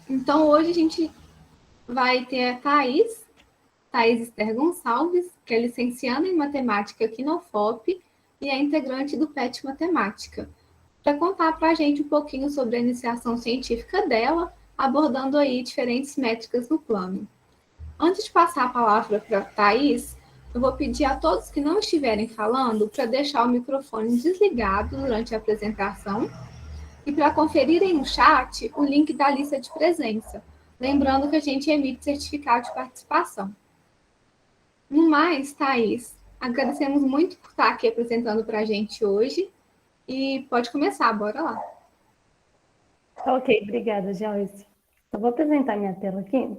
Então, hoje a gente vai ter a Thaís Esther Gonçalves, que é licenciada em Matemática aqui na UFOP e é integrante do PET Matemática, para contar para a gente um pouquinho sobre a iniciação científica dela, abordando aí diferentes métricas no plano. Antes de passar a palavra para a Thaís, eu vou pedir a todos que não estiverem falando para deixar o microfone desligado durante a apresentação e para conferirem no chat o link da lista de presença, lembrando que a gente emite certificado de participação. No mais, Thaís, agradecemos muito por estar aqui apresentando para a gente hoje e pode começar, bora lá. Ok, obrigada, Joyce. Eu vou apresentar minha tela aqui.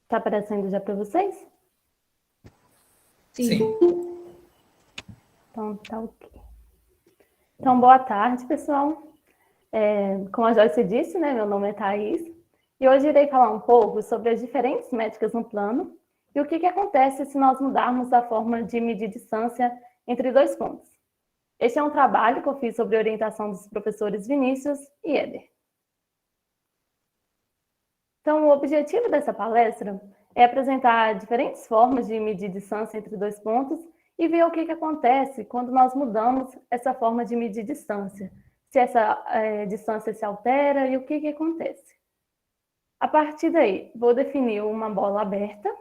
Está aparecendo já para vocês? Sim. Então, tá ok. Então, boa tarde, pessoal. Como a Joyce disse, né, meu nome é Thaís, e hoje irei falar um pouco sobre as diferentes métricas no plano e o que acontece se nós mudarmos a forma de medir distância entre dois pontos. Este é um trabalho que eu fiz sobre orientação dos professores Vinícius e Éder. Então, o objetivo dessa palestra é apresentar diferentes formas de medir distância entre dois pontos e ver o que acontece quando nós mudamos essa forma de medir distância, se essa distância se altera e o que acontece. A partir daí, vou definir uma bola aberta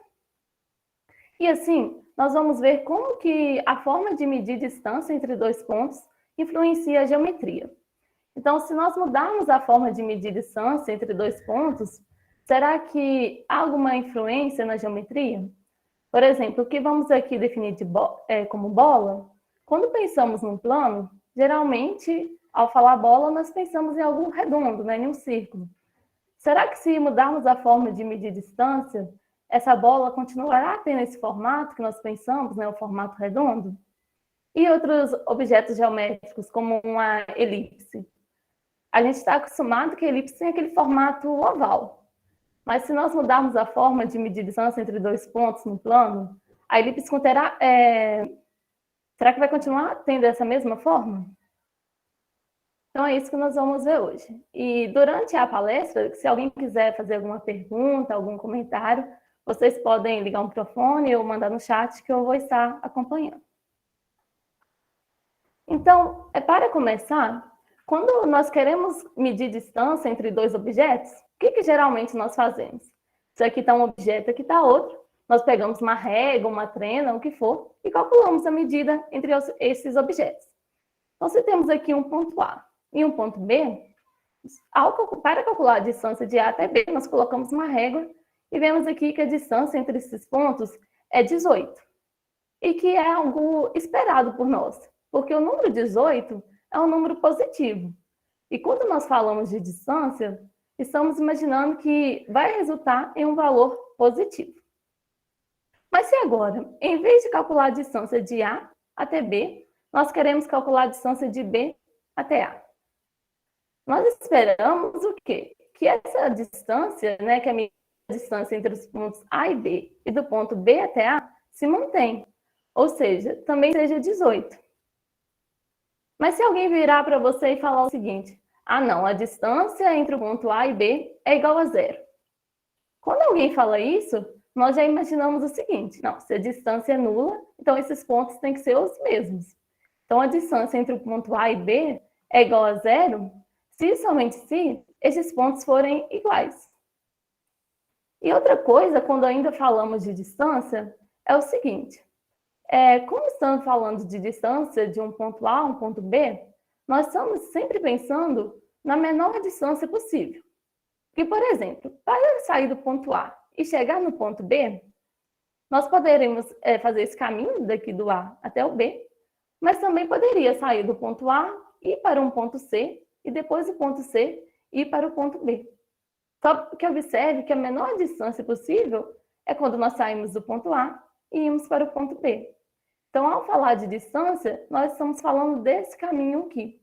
e assim, nós vamos ver como que a forma de medir distância entre dois pontos influencia a geometria. Então, se nós mudarmos a forma de medir distância entre dois pontos, será que há alguma influência na geometria? Por exemplo, o que vamos aqui definir como bola, quando pensamos num plano, geralmente, ao falar bola, nós pensamos em algo redondo, né, em um círculo. Será que se mudarmos a forma de medir distância, essa bola continuará tendo esse formato que nós pensamos, né, o formato redondo? E outros objetos geométricos, como uma elipse? A gente está acostumado que a elipse tem aquele formato oval. Mas se nós mudarmos a forma de medir distância entre dois pontos no plano, a elipse será que vai continuar tendo essa mesma forma? Então é isso que nós vamos ver hoje. E durante a palestra, se alguém quiser fazer alguma pergunta, algum comentário, vocês podem ligar o microfone ou mandar no chat que eu vou estar acompanhando. Então, para começar, quando nós queremos medir distância entre dois objetos, o que geralmente nós fazemos? Se aqui está um objeto, aqui está outro, nós pegamos uma régua, uma trena, o que for, e calculamos a medida entre esses objetos. Então, se temos aqui um ponto A e um ponto B, para calcular a distância de A até B, nós colocamos uma régua e vemos aqui que a distância entre esses pontos é 18, e que é algo esperado por nós, porque o número 18 é um número positivo. E quando nós falamos de distância, estamos imaginando que vai resultar em um valor positivo. Mas se agora, em vez de calcular a distância de A até B, nós queremos calcular a distância de B até A. Nós esperamos o quê? Que essa distância, né, que é a distância entre os pontos A e B e do ponto B até A, se mantém. Ou seja, também seja 18. Mas se alguém virar para você e falar o seguinte, não, a distância entre o ponto A e B é igual a 0. Quando alguém fala isso, nós já imaginamos o seguinte, não, se a distância é nula, então esses pontos têm que ser os mesmos. Então a distância entre o ponto A e B é igual a 0, se e somente se esses pontos forem iguais. E outra coisa, quando ainda falamos de distância, é o seguinte, como estamos falando de distância de um ponto A a um ponto B, nós estamos sempre pensando na menor distância possível. Porque, por exemplo, para sair do ponto A e chegar no ponto B, nós poderíamos fazer esse caminho daqui do A até o B, mas também poderia sair do ponto A e ir para um ponto C, e depois do ponto C ir para o ponto B. Só que observe que a menor distância possível é quando nós saímos do ponto A e íamos para o ponto B. Então, ao falar de distância, nós estamos falando desse caminho aqui.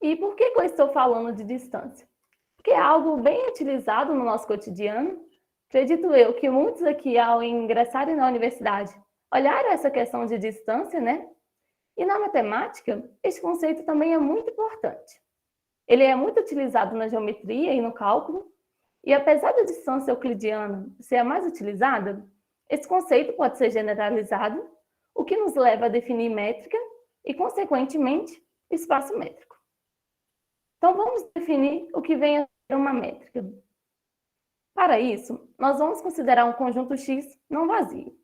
E por que eu estou falando de distância? Porque é algo bem utilizado no nosso cotidiano. Acredito eu que muitos aqui, ao ingressarem na universidade, olharam essa questão de distância, né? E na matemática, esse conceito também é muito importante. Ele é muito utilizado na geometria e no cálculo, e apesar da distância euclidiana ser a mais utilizada, esse conceito pode ser generalizado, o que nos leva a definir métrica e, consequentemente, espaço métrico. Então, vamos definir o que vem a ser uma métrica. Para isso, nós vamos considerar um conjunto X não vazio.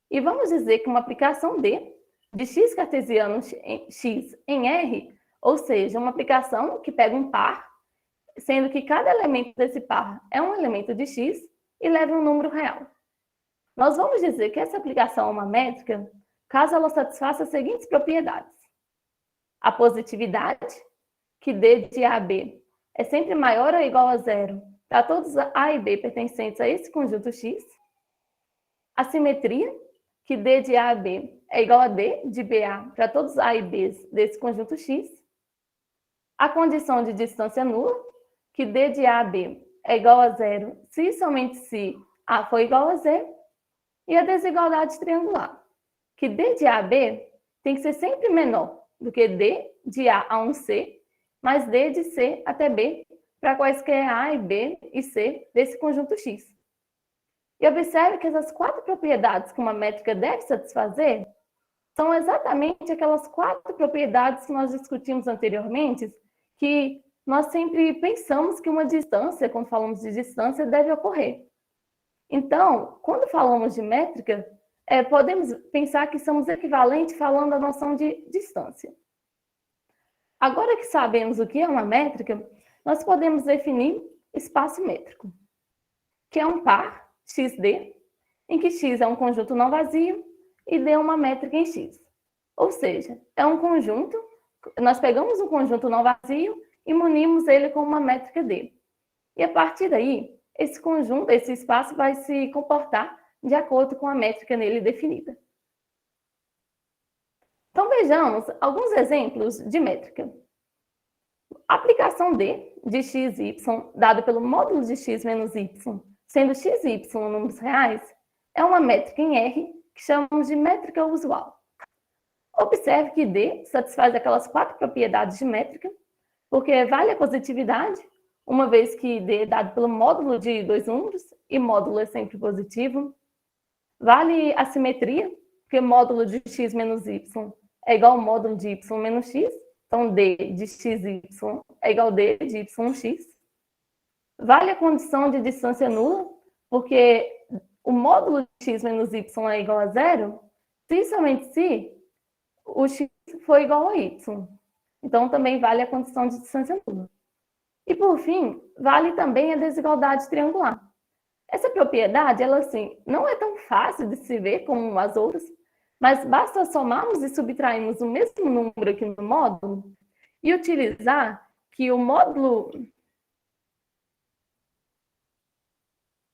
E vamos dizer que uma aplicação D de x cartesiano x em R, ou seja, uma aplicação que pega um par, sendo que cada elemento desse par é um elemento de x e leva um número real. Nós vamos dizer que essa aplicação é uma métrica caso ela satisfaça as seguintes propriedades. A positividade, que D de A a B é sempre maior ou igual a zero para todos A e B pertencentes a esse conjunto X. A simetria, que D de A a B é igual a D de BA para todos A e B desse conjunto X. A condição de distância nula, que D de A a B é igual a zero se e somente se A for igual a Z. E a desigualdade triangular, que D de A a B tem que ser sempre menor do que D de A a 1C, mais D de C até B, para quaisquer A e B e C desse conjunto X. E observe que essas 4 propriedades que uma métrica deve satisfazer são exatamente aquelas 4 propriedades que nós discutimos anteriormente, que nós sempre pensamos que uma distância, quando falamos de distância, deve ocorrer. Então, quando falamos de métrica, podemos pensar que somos equivalentes falando da noção de distância. Agora que sabemos o que é uma métrica, nós podemos definir espaço métrico, que é um par, XD, em que X é um conjunto não vazio e D é uma métrica em X. Ou seja, é um conjunto, nós pegamos um conjunto não vazio e munimos ele com uma métrica D. E a partir daí, esse conjunto, esse espaço vai se comportar de acordo com a métrica nele definida. Então, vejamos alguns exemplos de métrica. A aplicação D de x e y, dado pelo módulo de x menos y, sendo x e y números reais, é uma métrica em R que chamamos de métrica usual. Observe que D satisfaz aquelas 4 propriedades de métrica, porque vale a positividade, uma vez que D é dado pelo módulo de 2 números, e módulo é sempre positivo. Vale a simetria, porque módulo de x menos y é igual ao módulo de y menos x. Então, D de x e y é igual a D de yx. Vale a condição de distância nula, porque o módulo de x menos y é igual a zero, se e somente se o x for igual a y. Então, também vale a condição de distância nula. E, por fim, vale também a desigualdade triangular. Essa propriedade, ela, assim, não é tão fácil de se ver como as outras, mas basta somarmos e subtrairmos o mesmo número aqui no módulo e utilizar que o módulo...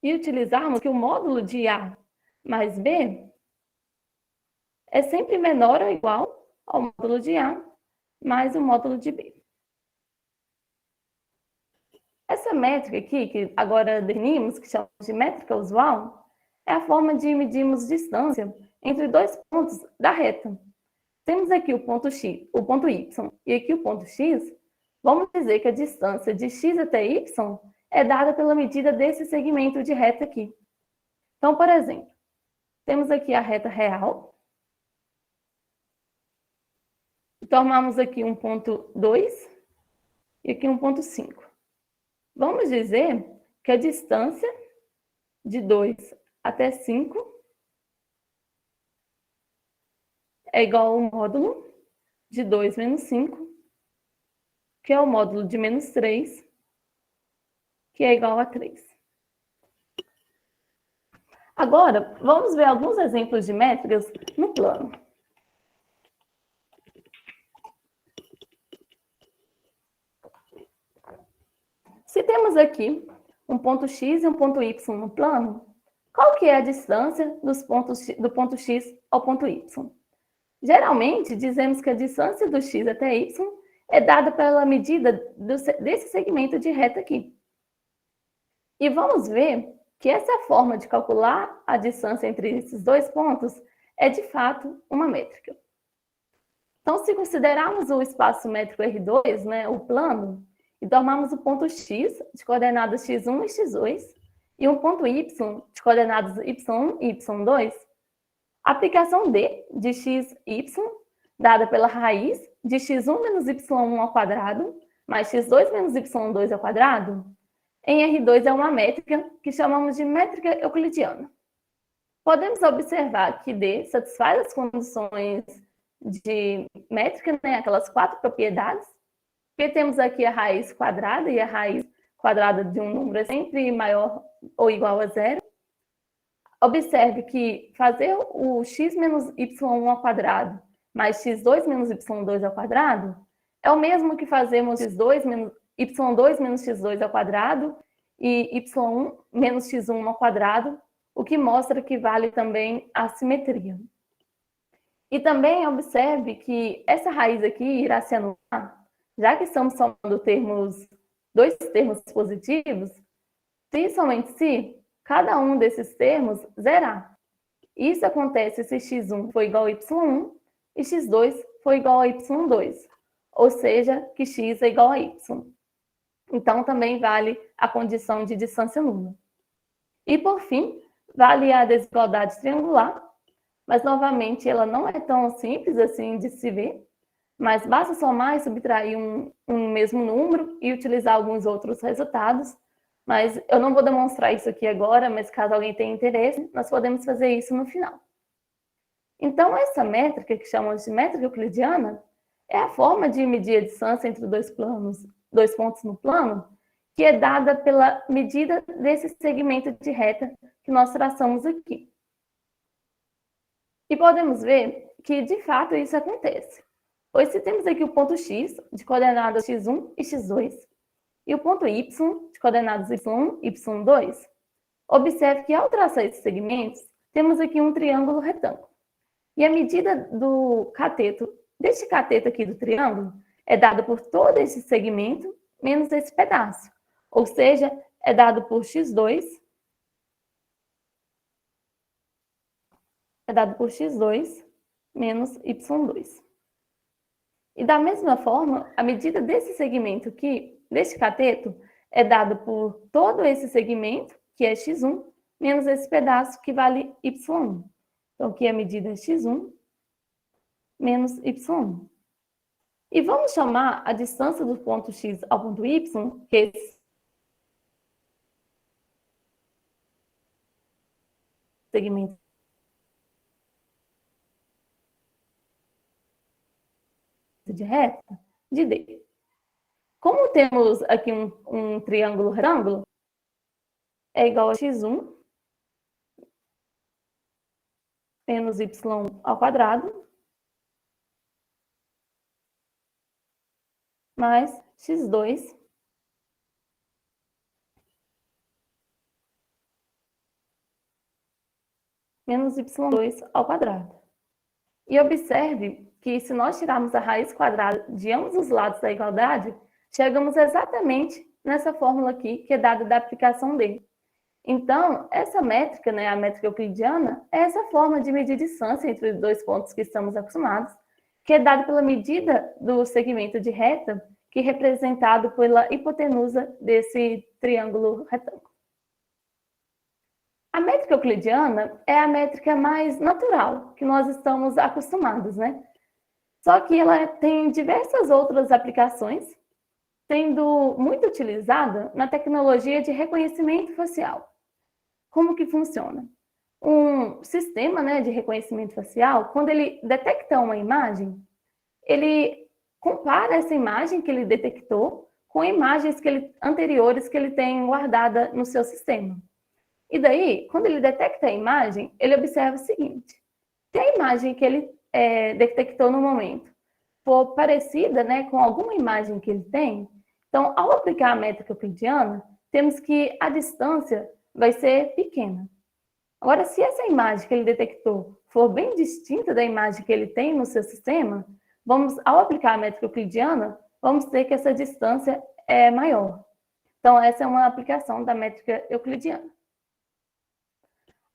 E utilizarmos que o módulo de A mais B é sempre menor ou igual ao módulo de A mais o módulo de B. Essa métrica aqui, que agora definimos, que chamamos de métrica usual, é a forma de medirmos distância entre 2 pontos da reta. Temos aqui o ponto X, o ponto Y e aqui o ponto X. Vamos dizer que a distância de X até Y é dada pela medida desse segmento de reta aqui. Então, por exemplo, temos aqui a reta real. Tomamos aqui um ponto 2 e aqui um ponto 5. Vamos dizer que a distância de 2 até 5 é igual ao módulo de 2 menos 5, que é o módulo de menos 3, que é igual a 3. Agora, vamos ver alguns exemplos de métricas no plano. Se temos aqui um ponto X e um ponto Y no plano, qual que é a distância do ponto X ao ponto Y? Geralmente, dizemos que a distância do X até Y é dada pela medida desse segmento de reta aqui. E vamos ver que essa forma de calcular a distância entre esses dois pontos é, de fato, uma métrica. Então, se considerarmos o espaço métrico R2, né, o plano, e tomarmos o ponto X, de coordenadas x1 e x2, e um ponto Y, de coordenadas y1 e y2, a aplicação D de x, y, dada pela raiz de x1 menos y1 ao quadrado, mais x2 menos y2 ao quadrado, em R2 é uma métrica que chamamos de métrica euclidiana. Podemos observar que D satisfaz as condições de métrica, né, aquelas 4 propriedades, porque temos aqui a raiz quadrada, e a raiz quadrada de um número é sempre maior ou igual a zero. Observe que fazer o x menos y1 ao quadrado mais x2 menos y2 ao quadrado é o mesmo que fazermos y2 menos x2 ao quadrado e y1 menos x1 ao quadrado, o que mostra que vale também a simetria. E também observe que essa raiz aqui irá se anular, já que estamos somando dois termos positivos, se e somente se cada um desses termos zerar. Isso acontece se x1 for igual a y1 e x2 for igual a y2, ou seja, que x é igual a y. Então, também vale a condição de distância nula. E, por fim, vale a desigualdade triangular, mas, novamente, ela não é tão simples assim de se ver, mas basta somar e subtrair um mesmo número e utilizar alguns outros resultados. Mas eu não vou demonstrar isso aqui agora, mas caso alguém tenha interesse, nós podemos fazer isso no final. Então, essa métrica, que chamamos de métrica euclidiana, é a forma de medir a distância entre dois pontos no plano, que é dada pela medida desse segmento de reta que nós traçamos aqui. E podemos ver que, de fato, isso acontece. Pois se temos aqui o ponto X, de coordenadas x1 e x2, e o ponto Y, de coordenadas y1 e y2, observe que, ao traçar esses segmentos, temos aqui um triângulo retângulo. E a medida do cateto, deste cateto aqui do triângulo, é dada por todo esse segmento menos esse pedaço. Ou seja, é dado por x2, menos y2. E da mesma forma, a medida desse segmento aqui, deste cateto, é dada por todo esse segmento, que é x1, menos esse pedaço, que vale y1. Então, aqui a medida é x1 menos y1. E vamos chamar a distância do ponto x ao ponto y, que é esse segmento de reta, de D. Como temos aqui um triângulo retângulo, é igual a x1 menos y ao quadrado mais x2 menos y2 ao quadrado. E observe que, se nós tirarmos a raiz quadrada de ambos os lados da igualdade, chegamos exatamente nessa fórmula aqui, que é dada da aplicação D. Então, essa métrica, né, a métrica euclidiana, é essa forma de medir distância entre os dois pontos que estamos acostumados, que é dada pela medida do segmento de reta, que é representado pela hipotenusa desse triângulo retângulo. A métrica euclidiana é a métrica mais natural, que nós estamos acostumados, né? Só que ela tem diversas outras aplicações, sendo muito utilizada na tecnologia de reconhecimento facial. Como que funciona? Um sistema, né, de reconhecimento facial, quando ele detecta uma imagem, ele compara essa imagem que ele detectou com imagens anteriores que ele tem guardada no seu sistema. E daí, quando ele detecta a imagem, ele observa o seguinte: se a imagem que ele detectou no momento for parecida, né, com alguma imagem que ele tem, então, ao aplicar a métrica euclidiana, temos que a distância vai ser pequena. Agora, se essa imagem que ele detectou for bem distinta da imagem que ele tem no seu sistema, ao aplicar a métrica euclidiana, vamos ter que essa distância é maior. Então, essa é uma aplicação da métrica euclidiana.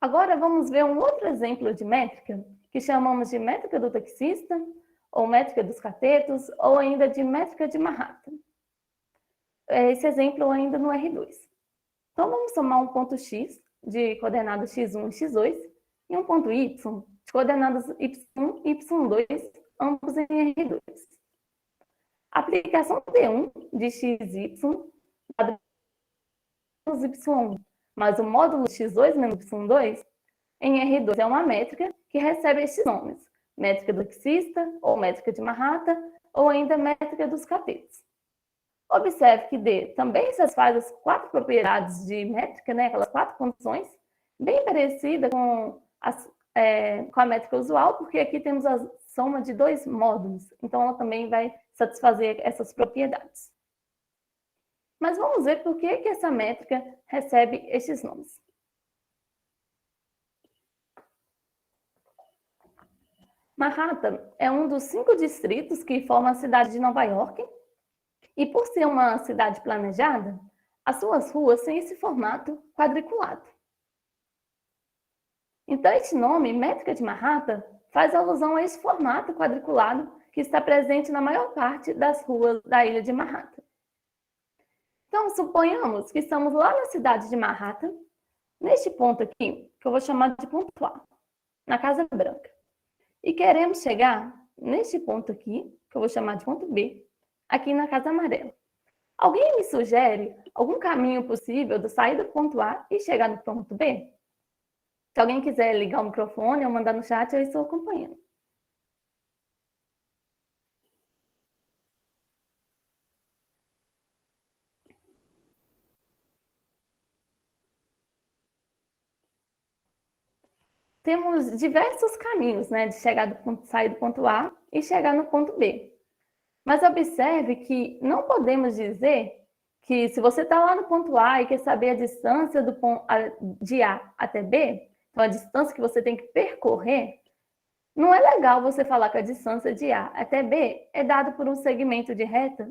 Agora, vamos ver um outro exemplo de métrica, que chamamos de métrica do taxista, ou métrica dos catetos, ou ainda de métrica de Manhattan. Esse exemplo ainda no R2. Então, vamos somar um ponto x, de coordenadas x1 e x2, e um ponto y, de coordenadas y1 e y2, ambos em R2. A aplicação D1 de xy dado menos y1, mas o módulo x2 menos y2 em R2 é uma métrica que recebe estes nomes: métrica do taxista, ou métrica de Manhattan, ou ainda métrica dos catetos. Observe que D também satisfaz as 4 propriedades de métrica, né, aquelas 4 condições, bem parecida com a métrica usual, porque aqui temos a soma de 2 módulos, então ela também vai satisfazer essas propriedades. Mas vamos ver por que essa métrica recebe estes nomes. Manhattan é um dos 5 distritos que formam a cidade de Nova York, e por ser uma cidade planejada, as suas ruas têm esse formato quadriculado. Então, este nome, métrica de Manhattan, faz alusão a esse formato quadriculado que está presente na maior parte das ruas da ilha de Manhattan. Então, suponhamos que estamos lá na cidade de Manhattan, neste ponto aqui, que eu vou chamar de ponto A, na Casa Branca. E queremos chegar neste ponto aqui, que eu vou chamar de ponto B, aqui na Casa Amarela. Alguém me sugere algum caminho possível de sair do ponto A e chegar no ponto B? Se alguém quiser ligar o microfone ou mandar no chat, eu estou acompanhando. Temos diversos caminhos, né, de sair do ponto A e chegar no ponto B. Mas observe que não podemos dizer que se você está lá no ponto A e quer saber a distância de A até B, então a distância que você tem que percorrer, não é legal você falar que a distância de A até B é dada por um segmento de reta,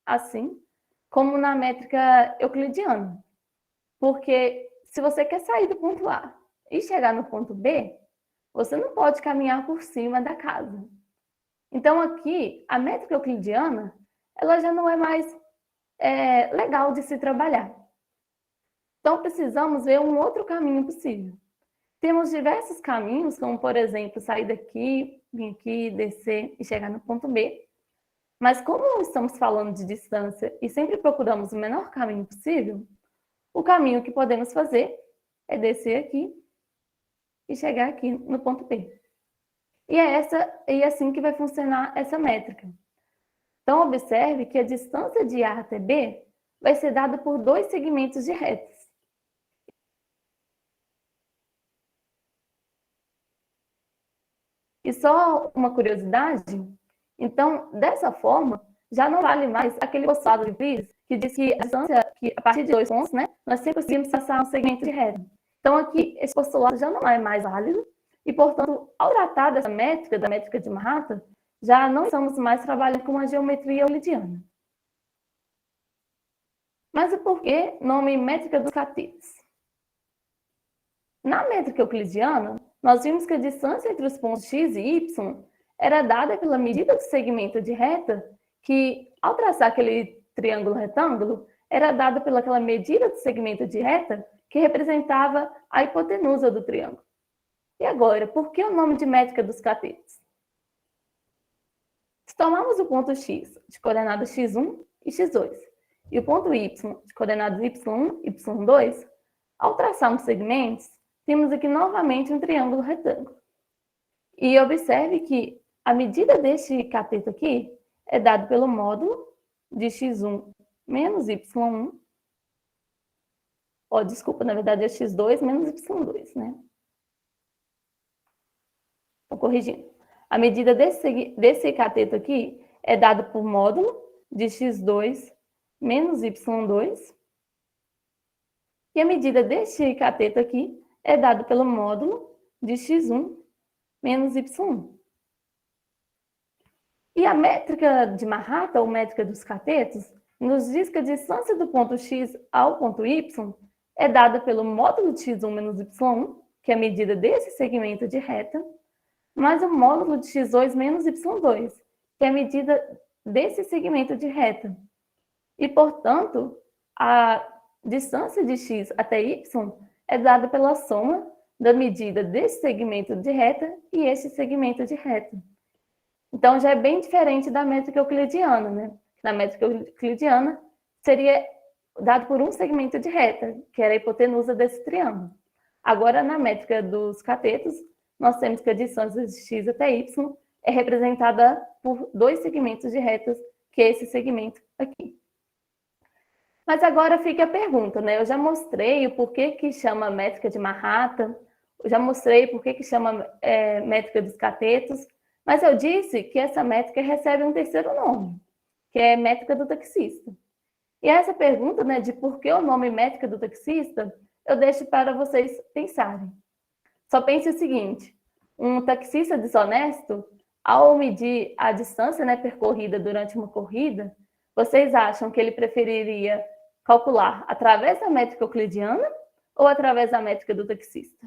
assim como na métrica euclidiana. Porque se você quer sair do ponto A e chegar no ponto B, você não pode caminhar por cima da casa. Então, aqui, a métrica euclidiana, ela já não é mais legal de se trabalhar. Então, precisamos ver um outro caminho possível. Temos diversos caminhos, como, por exemplo, sair daqui, vir aqui, descer e chegar no ponto B. Mas como estamos falando de distância e sempre procuramos o menor caminho possível, o caminho que podemos fazer é descer aqui e chegar aqui no ponto B. E é assim que vai funcionar essa métrica. Então, observe que a distância de A até B vai ser dada por 2 segmentos de retas. E só uma curiosidade, então, dessa forma, já não vale mais aquele postulado de Friis, que diz que a distância, que a partir de 2 pontos, né, nós sempre conseguimos traçar um segmento de reta. Então, aqui, esse postulado já não é mais válido, e, portanto, ao tratar dessa métrica, da métrica de Manhattan, já não estamos mais trabalhando com a geometria euclidiana. Mas o porquê nome métrica dos catetos? Na métrica euclidiana, nós vimos que a distância entre os pontos x e y era dada pela medida do segmento de reta, que, ao traçar aquele triângulo retângulo, era dada pelaquela medida do segmento de reta que representava a hipotenusa do triângulo. E agora, por que o nome de métrica dos catetos? Se tomarmos o ponto x de coordenadas x1 e x2 e o ponto y de coordenadas y1 e y2, ao traçarmos segmentos, temos aqui novamente um triângulo retângulo. E observe que a medida deste cateto aqui é dado pelo módulo de x1 menos y1, desculpa, na verdade é x2 menos y2, né? Estou corrigindo. A medida desse cateto aqui é dada por módulo de x2 menos y2. E a medida deste cateto aqui é dada pelo módulo de x1 menos y1. E a métrica de Manhattan, ou métrica dos catetos, nos diz que a distância do ponto X ao ponto Y é dada pelo módulo de x1 menos y1, que é a medida desse segmento de reta, mais o módulo de x2 menos y2, que é a medida desse segmento de reta. E, portanto, a distância de x até y é dada pela soma da medida desse segmento de reta e esse segmento de reta. Então, já é bem diferente da métrica euclidiana, né? Na métrica euclidiana, seria dado por um segmento de reta, que era a hipotenusa desse triângulo. Agora, na métrica dos catetos, nós temos que a distância de x até y é representada por dois segmentos de retas, que é esse segmento aqui. Mas agora fica a pergunta, né? Eu já mostrei o porquê que chama métrica de Manhattan, eu já mostrei porquê que chama métrica dos catetos, mas eu disse que essa métrica recebe um terceiro nome, que é métrica do taxista. E essa pergunta, né, de por que o nome métrica do taxista, eu deixo para vocês pensarem. Só pense o seguinte, um taxista desonesto, ao medir a distância, né, percorrida durante uma corrida, vocês acham que ele preferiria calcular através da métrica euclidiana ou através da métrica do taxista?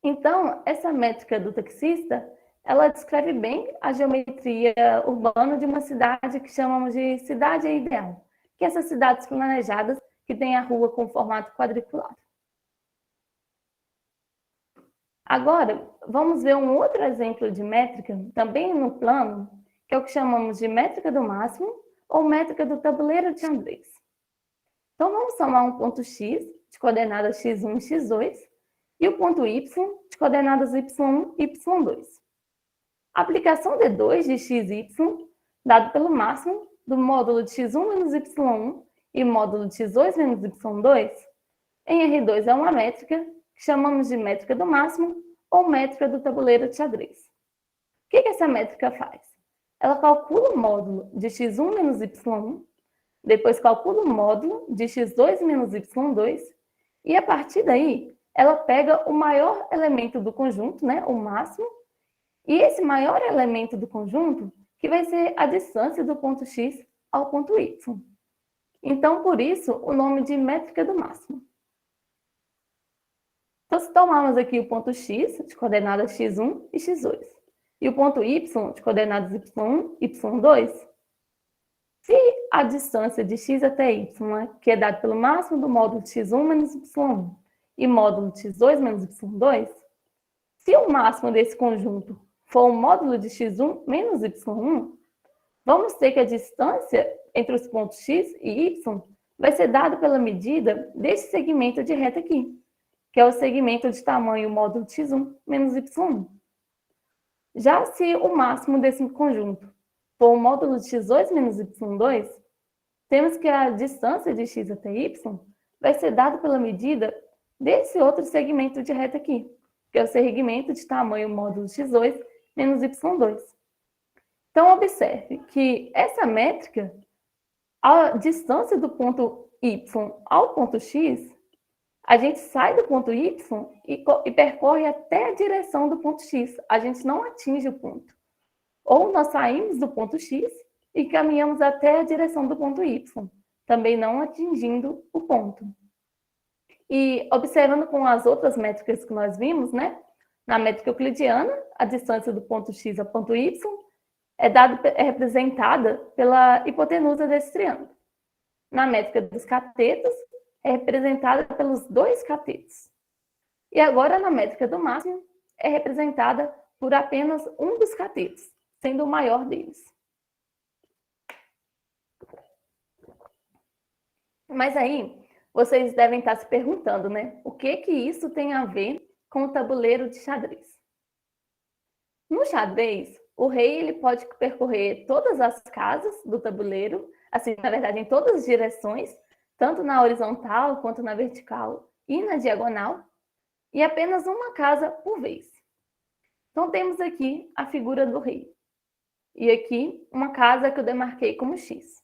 Então, essa métrica do taxista, ela descreve bem a geometria urbana de uma cidade que chamamos de cidade ideal, que é essas cidades planejadas que têm a rua com formato quadriculado. Agora, vamos ver um outro exemplo de métrica, também no plano, que é o que chamamos de métrica do máximo ou métrica do tabuleiro de xadrez. Então, vamos somar um ponto x, de coordenadas x1 e x2, e o ponto y, de coordenadas y1 e y2. A aplicação de 2 de x e y, dado pelo máximo do módulo de x1 menos y1 e módulo de x2 menos y2, em R2 é uma métrica que chamamos de métrica do máximo ou métrica do tabuleiro de xadrez. O que essa métrica faz? Ela calcula o módulo de x1 menos y1, depois calcula o módulo de x2 menos y2, e a partir daí, ela pega o maior elemento do conjunto, né, o máximo, e esse maior elemento do conjunto, que vai ser a distância do ponto x ao ponto y. Então, por isso, o nome de métrica do máximo. Então, se tomarmos aqui o ponto x, de coordenadas x1 e x2, e o ponto y, de coordenadas y1 e y2, se a distância de x até y, que é dada pelo máximo do módulo de x1 menos y1 e módulo de x2 menos y2, se o máximo desse conjunto for o módulo de x1 menos y1, vamos ter que a distância entre os pontos x e y vai ser dada pela medida desse segmento de reta aqui, que é o segmento de tamanho módulo de x1 menos y1. Já se o máximo desse conjunto for o módulo de x2 menos y2, temos que a distância de x até y vai ser dada pela medida desse outro segmento de reta aqui, que é o segmento de tamanho módulo de x2 menos y2. Então, observe que essa métrica, a distância do ponto y ao ponto x, a gente sai do ponto y e percorre até a direção do ponto x. A gente não atinge o ponto. Ou nós saímos do ponto x e caminhamos até a direção do ponto y, também não atingindo o ponto. E observando com as outras métricas que nós vimos, né? Na métrica euclidiana, a distância do ponto x ao ponto y é representada pela hipotenusa desse triângulo. Na métrica dos catetos, é representada pelos dois catetos. E agora, na métrica do máximo, é representada por apenas um dos catetos, sendo o maior deles. Mas aí, vocês devem estar se perguntando, né? O que isso tem a ver com o tabuleiro de xadrez? No xadrez, o rei ele pode percorrer todas as casas do tabuleiro, assim, na verdade, em todas as direções, tanto na horizontal quanto na vertical e na diagonal, e apenas uma casa por vez. Então, temos aqui a figura do rei. E aqui, uma casa que eu demarquei como X.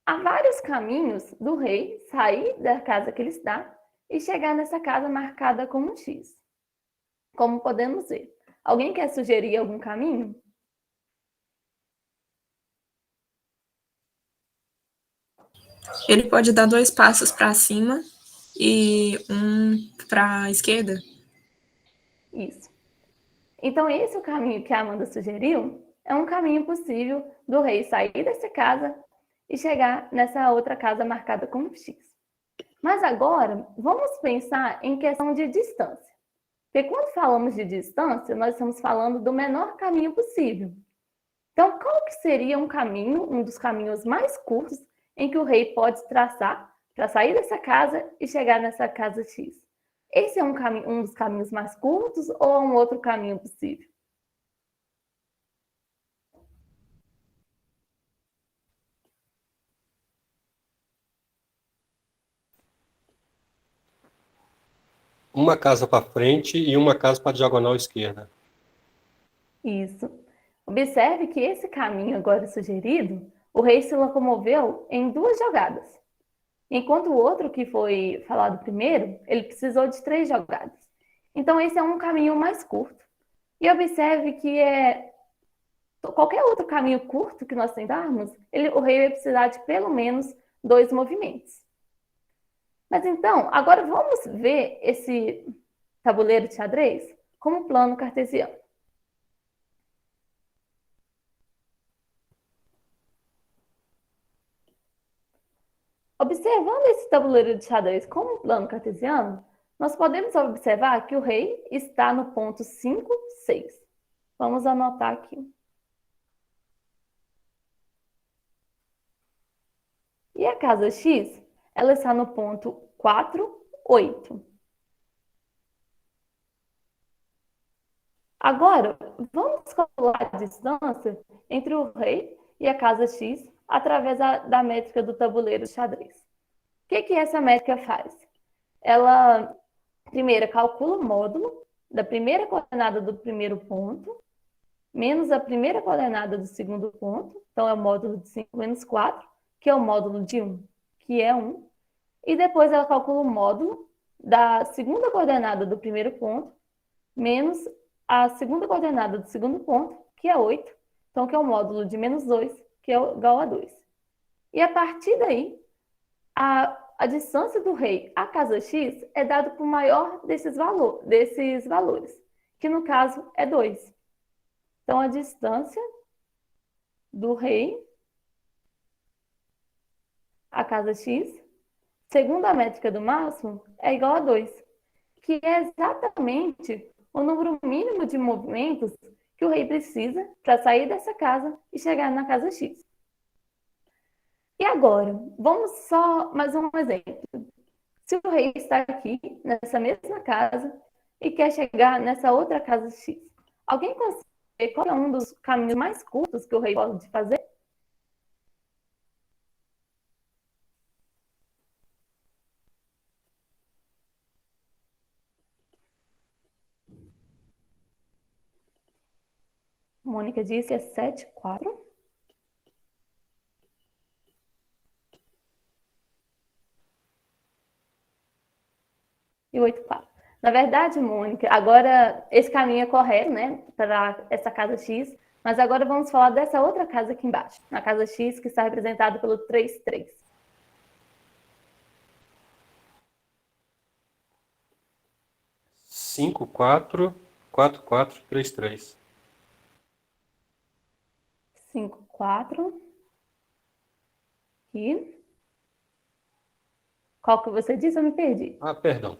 Há vários caminhos do rei sair da casa que ele está e chegar nessa casa marcada como X. como podemos ver. Alguém quer sugerir algum caminho? Ele pode dar 2 passos para cima e um para a esquerda? Isso. Então, esse é o caminho que a Amanda sugeriu, é um caminho possível do rei sair dessa casa e chegar nessa outra casa marcada com X. Mas agora, vamos pensar em questão de distância. Porque quando falamos de distância, nós estamos falando do menor caminho possível. Então, qual que seria um caminho, um dos caminhos mais curtos em que o rei pode traçar para sair dessa casa e chegar nessa casa X? Esse é um dos caminhos mais curtos ou é um outro caminho possível? Uma casa para frente e uma casa para a diagonal esquerda. Isso. Observe que esse caminho agora sugerido, o rei se locomoveu em 2 jogadas. Enquanto o outro que foi falado primeiro, ele precisou de 3 jogadas. Então, esse é um caminho mais curto. E observe que qualquer outro caminho curto que nós tentarmos, o rei vai precisar de pelo menos 2 movimentos. Mas então, agora vamos ver esse tabuleiro de xadrez como plano cartesiano. Observando esse tabuleiro de xadrez como plano cartesiano, nós podemos observar que o rei está no ponto 5, 6. Vamos anotar aqui. E a casa X, ela está no ponto 4, 8. Agora, vamos calcular a distância entre o rei e a casa X através da métrica do tabuleiro de xadrez. O que essa métrica faz? Ela, primeiro, calcula o módulo da primeira coordenada do primeiro ponto, menos a primeira coordenada do segundo ponto, então é o módulo de 5 menos 4, que é o módulo de 1, que é 1, e depois ela calcula o módulo da segunda coordenada do primeiro ponto, menos a segunda coordenada do segundo ponto, que é 8, então que é o módulo de menos 2, que é igual a 2. E a partir daí, a distância do rei à casa X é dada por maior desses valores, que no caso é 2. Então, a distância do rei à casa X, segundo a métrica do máximo, é igual a 2, que é exatamente o número mínimo de movimentos que o rei precisa para sair dessa casa e chegar na casa X. E agora, vamos só mais um exemplo. Se o rei está aqui, nessa mesma casa, e quer chegar nessa outra casa X, alguém consegue ver qual é um dos caminhos mais curtos que o rei pode fazer? Mônica disse que é 7, 4. E 8, 4. Na verdade, Mônica, agora esse caminho é correto, né, para essa casa X, mas agora vamos falar dessa outra casa aqui embaixo, na casa X, que está representada pelo 3, 3. Cinco, 4, 4, 4, 3, 3. 5, 4. E qual que você disse? Eu me perdi. Ah, perdão.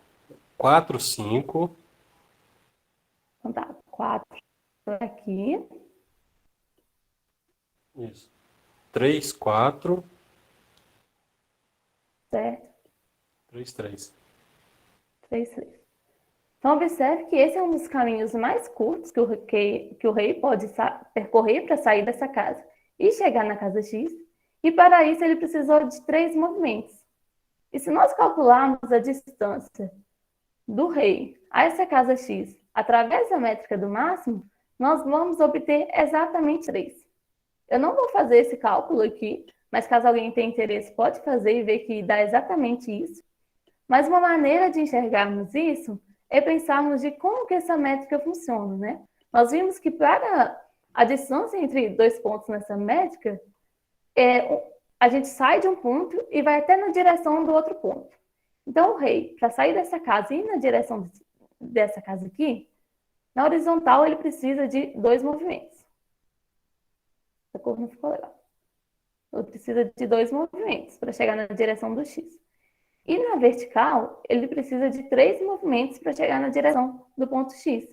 4, 5. Então tá, 4 aqui. Isso. 3, 4. Certo? 3, 3. 3, 3. Então, observe que esse é um dos caminhos mais curtos que o rei pode percorrer para sair dessa casa e chegar na casa X. E para isso ele precisou de 3 movimentos. E se nós calcularmos a distância do rei a essa casa X através da métrica do máximo, nós vamos obter exatamente 3. Eu não vou fazer esse cálculo aqui, mas caso alguém tenha interesse, pode fazer e ver que dá exatamente isso. Mas uma maneira de enxergarmos isso é pensarmos de como que essa métrica funciona, né? Nós vimos que para a distância entre dois pontos nessa métrica, a gente sai de um ponto e vai até na direção do outro ponto. Então, o rei, para sair dessa casa e ir na direção dessa casa aqui, na horizontal ele precisa de 2 movimentos. Essa cor não ficou legal. Ele precisa de 2 movimentos para chegar na direção do X. E na vertical, ele precisa de 3 movimentos para chegar na direção do ponto X.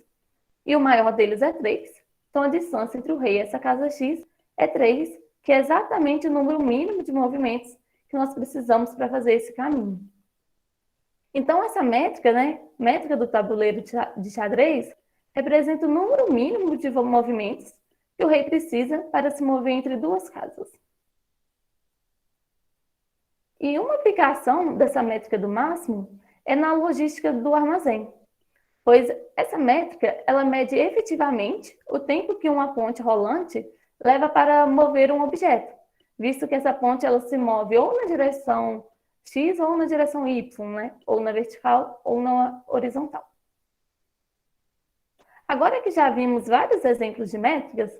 E o maior deles é 3. Então, a distância entre o rei e essa casa X é 3, que é exatamente o número mínimo de movimentos que nós precisamos para fazer esse caminho. Então, essa métrica, né, métrica do tabuleiro de xadrez, representa o número mínimo de movimentos que o rei precisa para se mover entre duas casas. E uma aplicação dessa métrica do máximo é na logística do armazém, pois essa métrica ela mede efetivamente o tempo que uma ponte rolante leva para mover um objeto, visto que essa ponte ela se move ou na direção X ou na direção Y, né? Ou na vertical ou na horizontal. Agora que já vimos vários exemplos de métricas,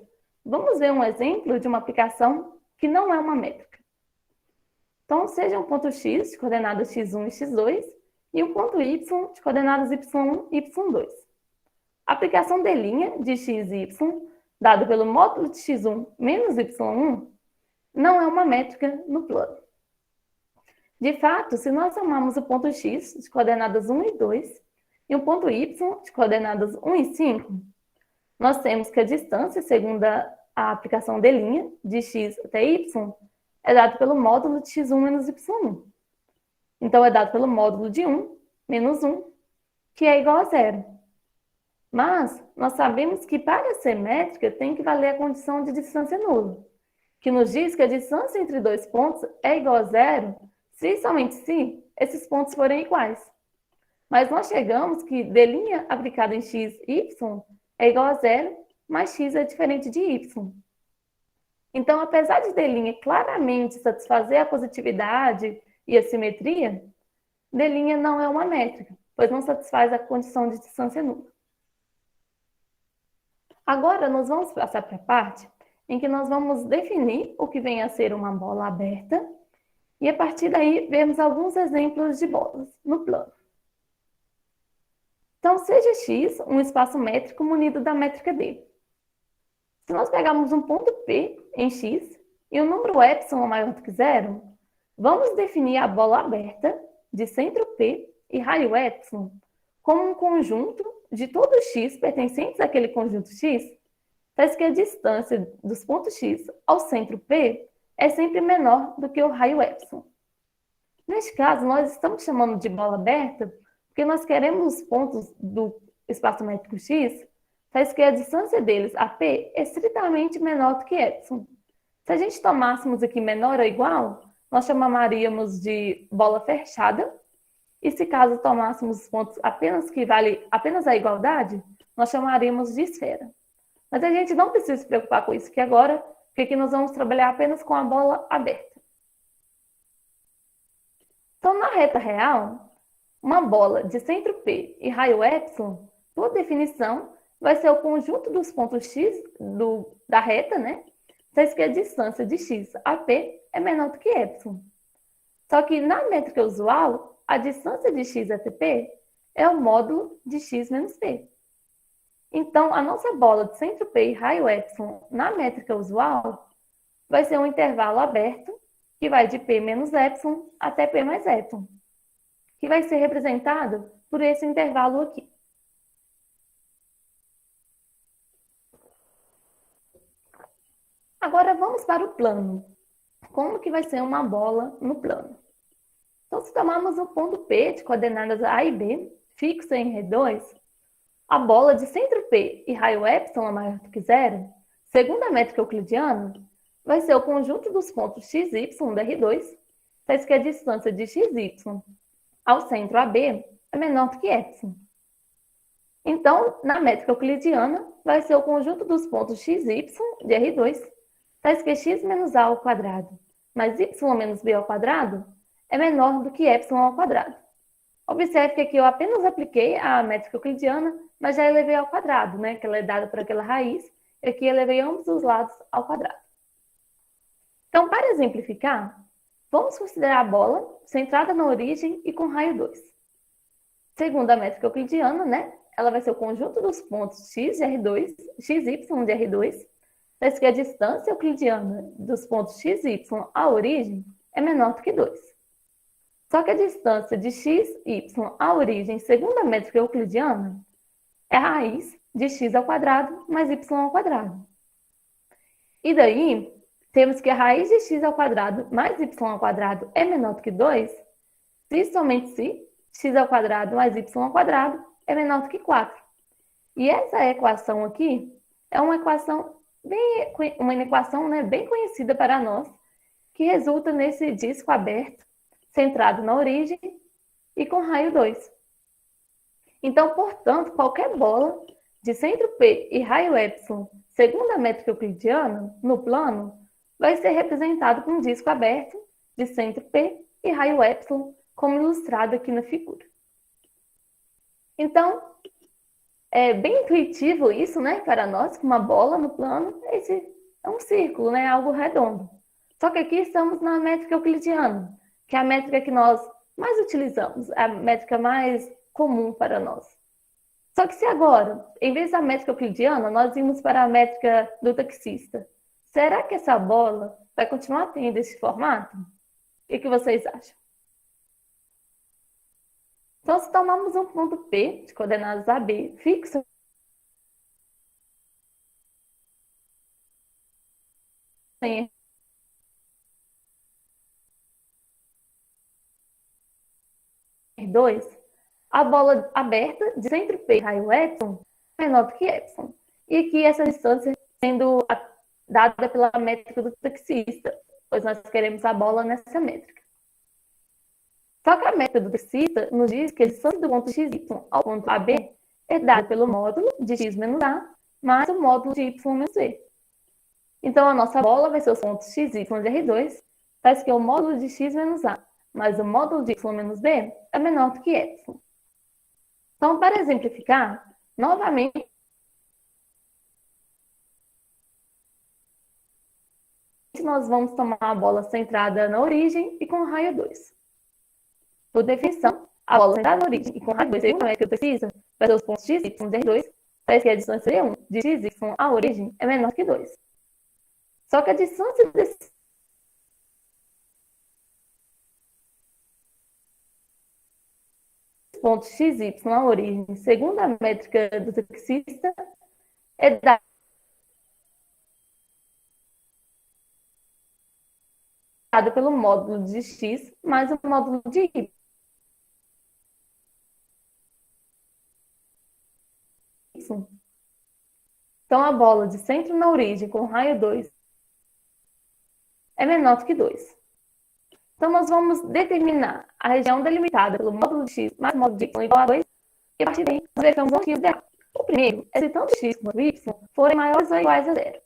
vamos ver um exemplo de uma aplicação que não é uma métrica. Então, seja um ponto X de coordenadas x1 e x2 e um ponto Y de coordenadas y1 e y2. A aplicação de de x e y, dado pelo módulo de x1 menos y1, não é uma métrica no plano. De fato, se nós somarmos o ponto x de coordenadas 1 e 2 e um ponto y de coordenadas 1 e 5, nós temos que a distância, segundo a aplicação de x até y, é dado pelo módulo de x1 menos y1. Então, é dado pelo módulo de 1 menos 1, que é igual a 0. Mas, nós sabemos que para ser métrica tem que valer a condição de distância nula, que nos diz que a distância entre dois pontos é igual a 0 se e somente se esses pontos forem iguais. Mas nós chegamos que d' aplicada em x e y é igual a 0, mas x é diferente de y. Então, apesar de d' claramente satisfazer a positividade e a simetria, d' não é uma métrica, pois não satisfaz a condição de distância nula. Agora, nós vamos passar para a parte em que nós vamos definir o que vem a ser uma bola aberta e, a partir daí, vermos alguns exemplos de bolas no plano. Então, seja x um espaço métrico munido da métrica d. Se nós pegarmos um ponto P em x e o número epsilon maior do que 0, vamos definir a bola aberta de centro P e raio epsilon como um conjunto de todos x pertencentes àquele conjunto x, tais que a distância dos pontos x ao centro P é sempre menor do que o raio epsilon. Neste caso, nós estamos chamando de bola aberta porque nós queremos os pontos do espaço métrico x, tais que a distância deles a P é estritamente menor do que epsilon. Se a gente tomássemos aqui menor ou igual, nós chamaríamos de bola fechada, e se caso tomássemos os pontos apenas que vale apenas a igualdade, nós chamaríamos de esfera. Mas a gente não precisa se preocupar com isso aqui agora, porque aqui nós vamos trabalhar apenas com a bola aberta. Então, na reta real, uma bola de centro P e raio epsilon, por definição, vai ser o conjunto dos pontos x da reta, né? Tais que a distância de x a P é menor do que epsilon. Só que na métrica usual, a distância de x até P é o módulo de x menos P. Então, a nossa bola de centro P e raio epsilon na métrica usual vai ser um intervalo aberto que vai de P menos epsilon até P mais epsilon, que vai ser representado por esse intervalo aqui. Agora vamos para o plano. Como que vai ser uma bola no plano? Então, se tomarmos o ponto P de coordenadas A e B, fixo em R2, a bola de centro P e raio epsilon maior do que 0, segundo a métrica euclidiana, vai ser o conjunto dos pontos x e y da R2, tais que a distância de x e y ao centro AB é menor do que epsilon. Então, na métrica euclidiana, vai ser o conjunto dos pontos x e y de R2, tais que x menos a ao quadrado mais y menos b ao quadrado é menor do que epsilon ao quadrado. Observe que aqui eu apenas apliquei a métrica euclidiana, mas já elevei ao quadrado, né? Que ela é dada por aquela raiz, e aqui elevei ambos os lados ao quadrado. Então, para exemplificar, vamos considerar a bola centrada na origem e com raio 2. Segundo a métrica euclidiana, né? Ela vai ser o conjunto dos pontos x de R2, xy de R2, mas que a distância euclidiana dos pontos x e y à origem é menor do que 2. Só que a distância de x e y à origem, segundo a métrica euclidiana, é a raiz de x ao quadrado mais y ao quadrado. E daí, temos que a raiz de x ao quadrado mais y ao quadrado é menor do que 2, se somente se x ao quadrado mais y ao quadrado é menor do que 4. E essa equação aqui é uma equação né, bem conhecida para nós, que resulta nesse disco aberto, centrado na origem e com raio 2. Então, portanto, qualquer bola de centro P e raio epsilon, segundo a métrica euclidiana, no plano, vai ser representado com um disco aberto de centro P e raio epsilon, como ilustrado aqui na figura. Então, é bem intuitivo isso, né, para nós, que uma bola no plano é um círculo, né, algo redondo. Só que aqui estamos na métrica euclidiana, que é a métrica que nós mais utilizamos, a métrica mais comum para nós. Só que se agora, em vez da métrica euclidiana, nós vimos para a métrica do taxista, será que essa bola vai continuar tendo esse formato? O que vocês acham? Então, se tomarmos um ponto P, de coordenadas AB, fixo em R2, a bola aberta de centro P e raio epsilon é menor do que epsilon. E aqui essa distância sendo dada pela métrica do taxista, pois nós queremos a bola nessa métrica. Só que a métrica do taxista nos diz que a distância do ponto xy ao ponto AB é dada pelo módulo de x menos a mais o módulo de y menos b. Então, a nossa bola vai ser os pontos x e y de R2, faz que o módulo de x menos a mais o módulo de y menos b é menor do que epsilon. Então, para exemplificar, novamente, nós vamos tomar a bola centrada na origem e com raio 2. Por definição, a bola centrada na origem e com raio 2, segundo a métrica precisa, vai ter os pontos x e y de R2, parece que a distância D1 de x e y à origem é menor que 2. Só que a distância desses pontos x e y à origem, segundo a métrica do taxista, é dada pelo módulo de x mais o módulo de y. Então, a bola de centro na origem com raio 2 é menor do que 2. Então, nós vamos determinar a região delimitada pelo módulo de x mais o módulo de y igual a 2, e a partir daí nós verificamos um motivo ideal. O primeiro é se tanto x quanto y forem maiores ou iguais a 0.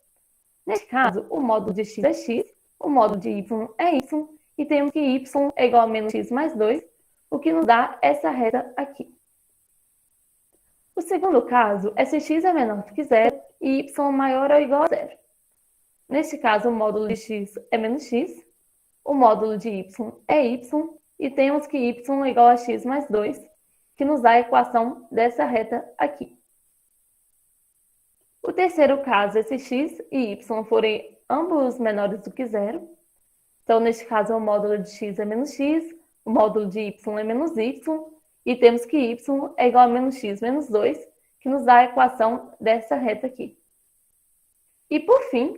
Neste caso, o módulo de x é x, o módulo de y é y, e temos que y é igual a menos x mais 2, o que nos dá essa reta aqui. O segundo caso é se x é menor do que 0 e y maior ou igual a 0. Neste caso, o módulo de x é menos x, o módulo de y é y, e temos que y é igual a x mais 2, que nos dá a equação dessa reta aqui. O terceiro caso é se x e y forem ambos menores do que 0. Então, neste caso, o módulo de x é menos x, o módulo de y é menos y, e temos que y é igual a menos x menos 2, que nos dá a equação dessa reta aqui. E, por fim,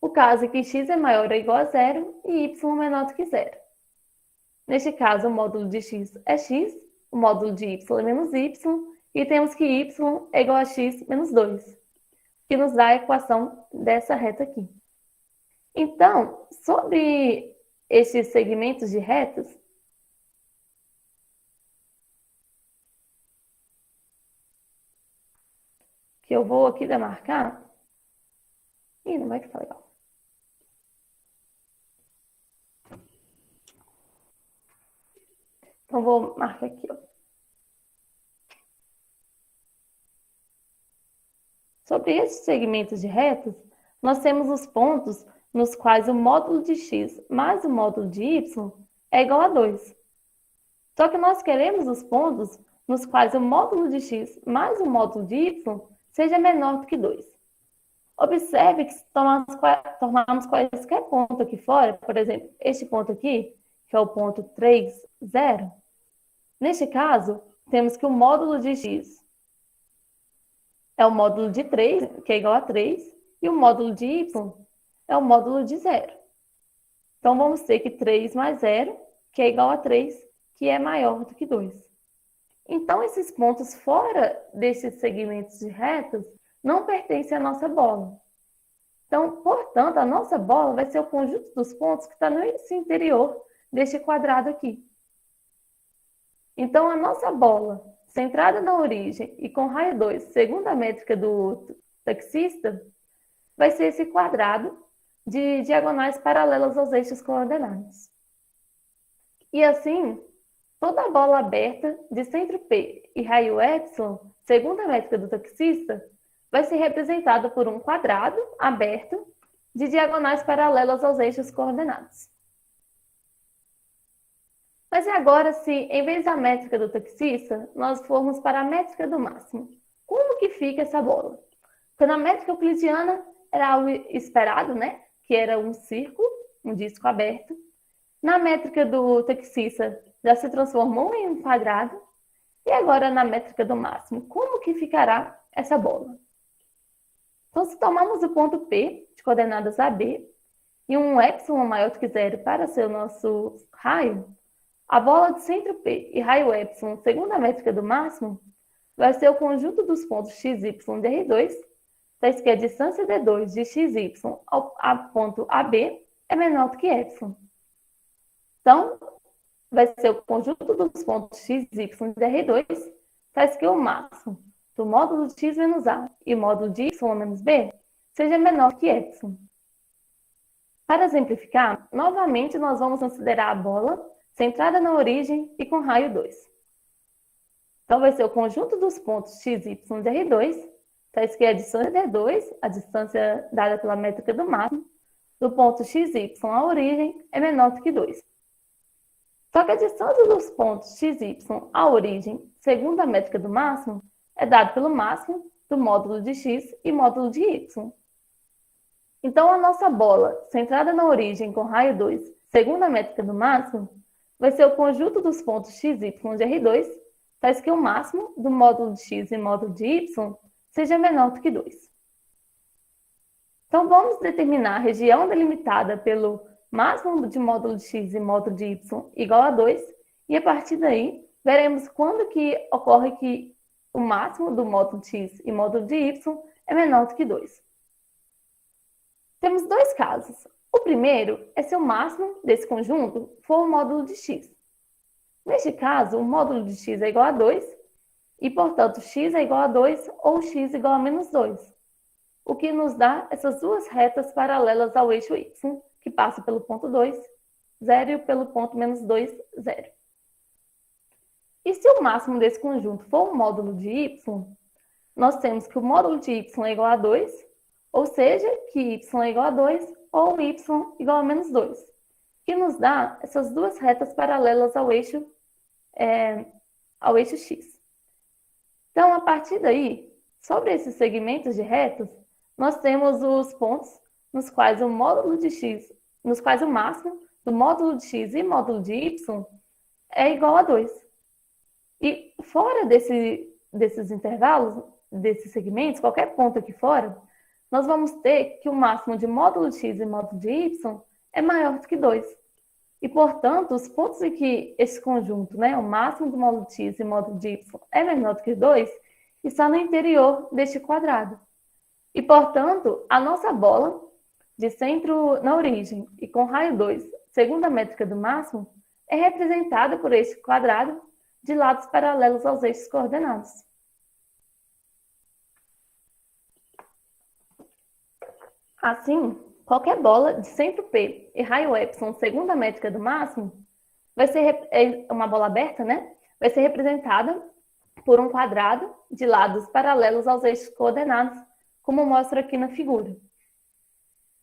o caso em que x é maior ou igual a 0 e y é menor do que 0. Neste caso, o módulo de x é x, o módulo de y é menos y, e temos que y é igual a x menos 2, que nos dá a equação dessa reta aqui. Então, sobre esses segmentos de retas, que eu vou aqui demarcar, e não vai ficar legal. Então, vou marcar aqui, ó. Sobre esses segmentos de retas, nós temos os pontos nos quais o módulo de x mais o módulo de y é igual a 2. Só que nós queremos os pontos nos quais o módulo de x mais o módulo de y seja menor do que 2. Observe que se tornarmos qualquer ponto aqui fora, por exemplo, este ponto aqui, que é o ponto 3, 0, neste caso, temos que o módulo de x é o módulo de 3, que é igual a 3, e o módulo de y é o módulo de 0. Então, vamos ter que 3 mais 0, que é igual a 3, que é maior do que 2. Então, esses pontos fora desses segmentos de retas não pertencem à nossa bola. Então, portanto, a nossa bola vai ser o conjunto dos pontos que está no interior deste quadrado aqui. Então, a nossa bola, centrada na origem e com raio 2, segundo a métrica do taxista, vai ser esse quadrado de diagonais paralelas aos eixos coordenados. E assim, toda a bola aberta de centro P e raio epsilon, segundo a métrica do taxista, vai ser representada por um quadrado aberto de diagonais paralelas aos eixos coordenados. Mas e agora se, em vez da métrica do taxista, nós formos para a métrica do máximo? Como que fica essa bola? Porque na métrica euclidiana era algo esperado, né? Que era um círculo, um disco aberto. Na métrica do taxista já se transformou em um quadrado. E agora na métrica do máximo, como que ficará essa bola? Então, se tomarmos o ponto P, de coordenadas AB, e um epsilon maior do que 0 para ser o nosso raio, a bola de centro P e raio epsilon, segundo a métrica do máximo, vai ser o conjunto dos pontos x, y de R2, tais que a distância D2 de x, y ao ponto AB é menor do que epsilon. Então, vai ser o conjunto dos pontos x, y de R2, tais que o máximo do módulo de x menos a e módulo de y menos b seja menor que epsilon. Para exemplificar, novamente nós vamos considerar a bola centrada na origem e com raio 2. Então, vai ser o conjunto dos pontos x, y de R2, tais que a distância D2, a distância dada pela métrica do máximo, do ponto x, y à origem é menor do que 2. Só que a distância dos pontos x, y à origem, segundo a métrica do máximo, é dada pelo máximo do módulo de x e módulo de y. Então, a nossa bola, centrada na origem com raio 2, segundo a métrica do máximo, vai ser o conjunto dos pontos x, y de R2, tais que o máximo do módulo de x e módulo de y seja menor do que 2. Então, vamos determinar a região delimitada pelo máximo de módulo de x e módulo de y igual a 2, e a partir daí, veremos quando que ocorre que o máximo do módulo de x e módulo de y é menor do que 2. Temos dois casos. O primeiro é se o máximo desse conjunto for o módulo de x. Neste caso, o módulo de x é igual a 2, e, portanto, x é igual a 2 ou x igual a menos 2, o que nos dá essas duas retas paralelas ao eixo y, que passa pelo ponto 2, 0, e pelo ponto menos 2, 0. E se o máximo desse conjunto for o módulo de y, nós temos que o módulo de y é igual a 2, ou seja, que y é igual a 2 ou y igual a menos 2, que nos dá essas duas retas paralelas ao eixo x. Então, a partir daí, sobre esses segmentos de retas, nós temos os pontos nos quais o módulo de x, nos quais o máximo do módulo de x e módulo de y é igual a 2. E fora desses intervalos, desses segmentos, qualquer ponto aqui fora, nós vamos ter que o máximo de módulo de x e módulo de y é maior do que 2. E, portanto, os pontos em que esse conjunto, o máximo do módulo de x e módulo de y é menor do que 2, está no interior deste quadrado. E, portanto, a nossa bola, de centro na origem e com raio 2, segundo a métrica do máximo, é representada por este quadrado de lados paralelos aos eixos coordenados. Assim, qualquer bola de centro P e raio epsilon, segundo a métrica do máximo, vai ser uma bola aberta, vai ser representada por um quadrado de lados paralelos aos eixos coordenados, como mostra aqui na figura.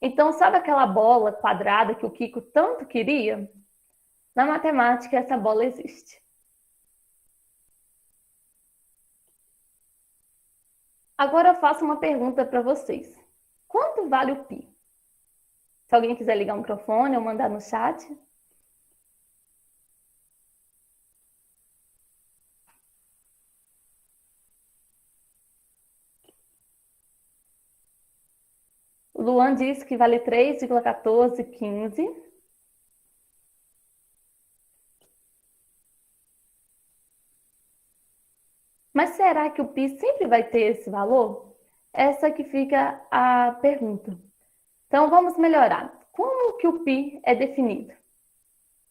Então, sabe aquela bola quadrada que o Kiko tanto queria? Na matemática, essa bola existe. Agora eu faço uma pergunta para vocês. Quanto vale o π? Se alguém quiser ligar o microfone ou mandar no chat. O Luan disse que vale 3,1415. Mas será que o π sempre vai ter esse valor? Essa que fica a pergunta. Então, vamos melhorar. Como que o π é definido?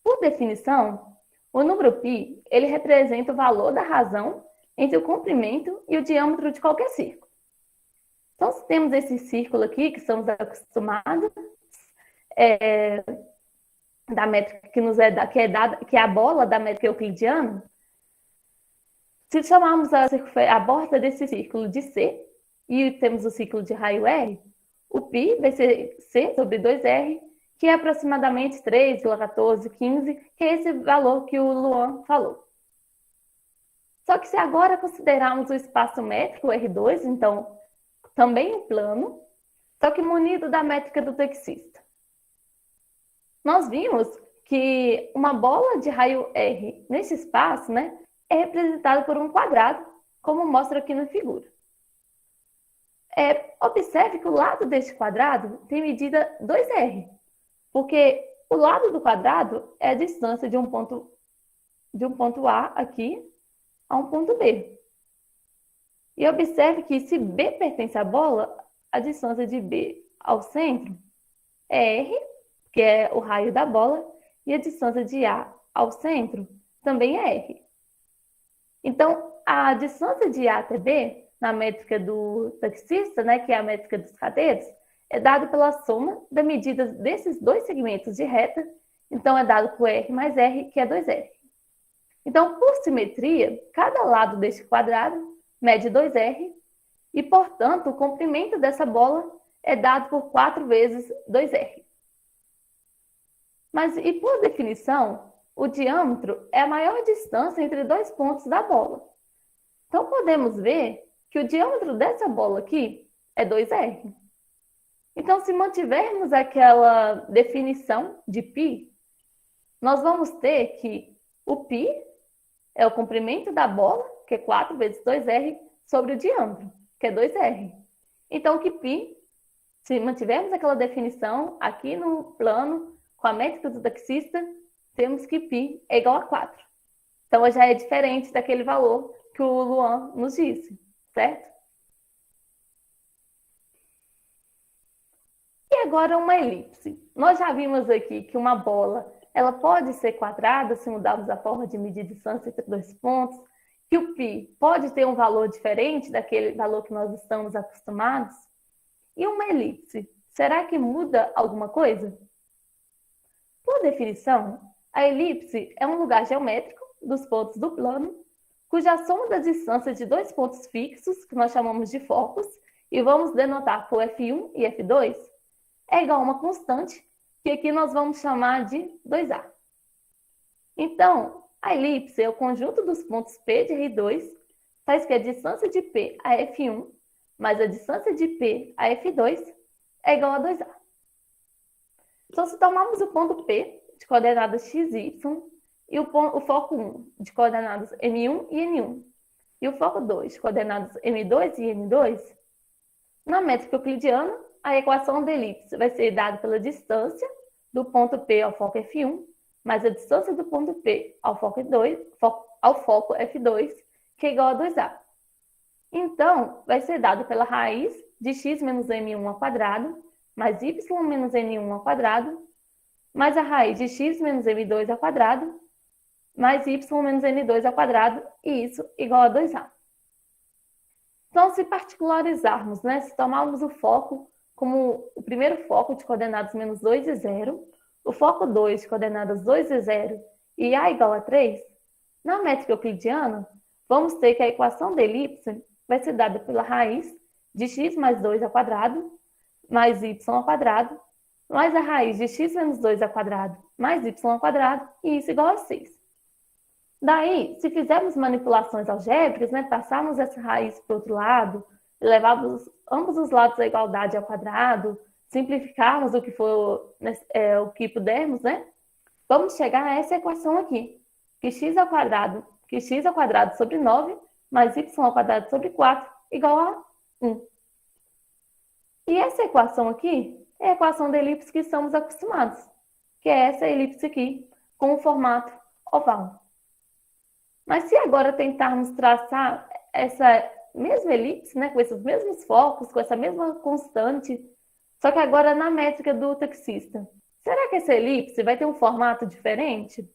Por definição, o número π, ele representa o valor da razão entre o comprimento e o diâmetro de qualquer círculo. Então, se temos esse círculo aqui, que estamos acostumados, da métrica que nos é dada, que é a bola da métrica euclidiana, se chamarmos a borda desse círculo de C, e temos o círculo de raio R, o π vai ser C sobre 2R, que é aproximadamente 3,1415, que é esse valor que o Luan falou. Só que se agora considerarmos o espaço métrico R2, então, também um plano, só que munido da métrica do taxista. Nós vimos que uma bola de raio R nesse espaço, né, é representada por um quadrado, como mostra aqui na figura. Observe que o lado deste quadrado tem medida 2R, porque o lado do quadrado é a distância de um ponto A aqui a um ponto B. E observe que se B pertence à bola, a distância de B ao centro é R, que é o raio da bola, e a distância de A ao centro também é R. Então, a distância de A até B, na métrica do taxista, né, que é a métrica dos cadeiros, é dada pela soma da medida desses dois segmentos de reta, então é dado por R mais R, que é 2R. Então, por simetria, cada lado deste quadrado mede 2R, e, portanto, o comprimento dessa bola é dado por 4 vezes 2R. Mas, e por definição, o diâmetro é a maior distância entre dois pontos da bola. Então, podemos ver que o diâmetro dessa bola aqui é 2R. Então, se mantivermos aquela definição de π, nós vamos ter que o π é o comprimento da bola, que é 4 vezes 2R, sobre o diâmetro, que é 2R. Então, que π, se mantivermos aquela definição aqui no plano, com a métrica do taxista, temos que π é igual a 4. Então, já é diferente daquele valor que o Luan nos disse, certo? E agora uma elipse. Nós já vimos aqui que uma bola ela pode ser quadrada se mudarmos a forma de medir distância entre dois pontos, que o π pode ter um valor diferente daquele valor que nós estamos acostumados. E uma elipse, será que muda alguma coisa? Por definição, a elipse é um lugar geométrico dos pontos do plano, cuja soma das distâncias de dois pontos fixos, que nós chamamos de focos, e vamos denotar por F1 e F2, é igual a uma constante, que aqui nós vamos chamar de 2A. Então, a elipse é o conjunto dos pontos P de R2, faz que a distância de P a F1 mais a distância de P a F2 é igual a 2A. Então, se tomarmos o ponto P de coordenadas x e y, e o foco 1 de coordenadas M1 e N1, e o foco 2 de coordenadas M2 e N2, na métrica euclidiana, a equação da elipse vai ser dada pela distância do ponto P ao foco F1, mais a distância do ponto P ao foco F2, que é igual a 2A. Então, vai ser dado pela raiz de x menos M1 ao quadrado, mais y menos N1 ao quadrado, mais a raiz de x menos M2 ao quadrado, mais y menos N2 ao quadrado, e isso igual a 2A. Então, se particularizarmos, né, se tomarmos o foco como o primeiro foco de coordenadas menos 2 e 0, o foco 2 de coordenadas 2 e 0 e A igual a 3, na métrica euclidiana, vamos ter que a equação da elipse vai ser dada pela raiz de x mais 2 ao quadrado, mais y ao quadrado, mais a raiz de x menos 2 ao quadrado, mais y ao quadrado, e isso igual a 6. Daí, se fizermos manipulações algébricas, né, passarmos essa raiz para o outro lado, levarmos ambos os lados da igualdade ao quadrado, simplificarmos o que for, o que pudermos, né, vamos chegar a essa equação aqui, que x ao quadrado sobre 9 mais y ao quadrado sobre 4 igual a 1. E essa equação aqui é a equação da elipse que estamos acostumados, que é essa elipse aqui, com o formato oval. Mas se agora tentarmos traçar essa mesma elipse, né, com esses mesmos focos, com essa mesma constante, só que agora na métrica do taxista, será que essa elipse vai ter um formato diferente?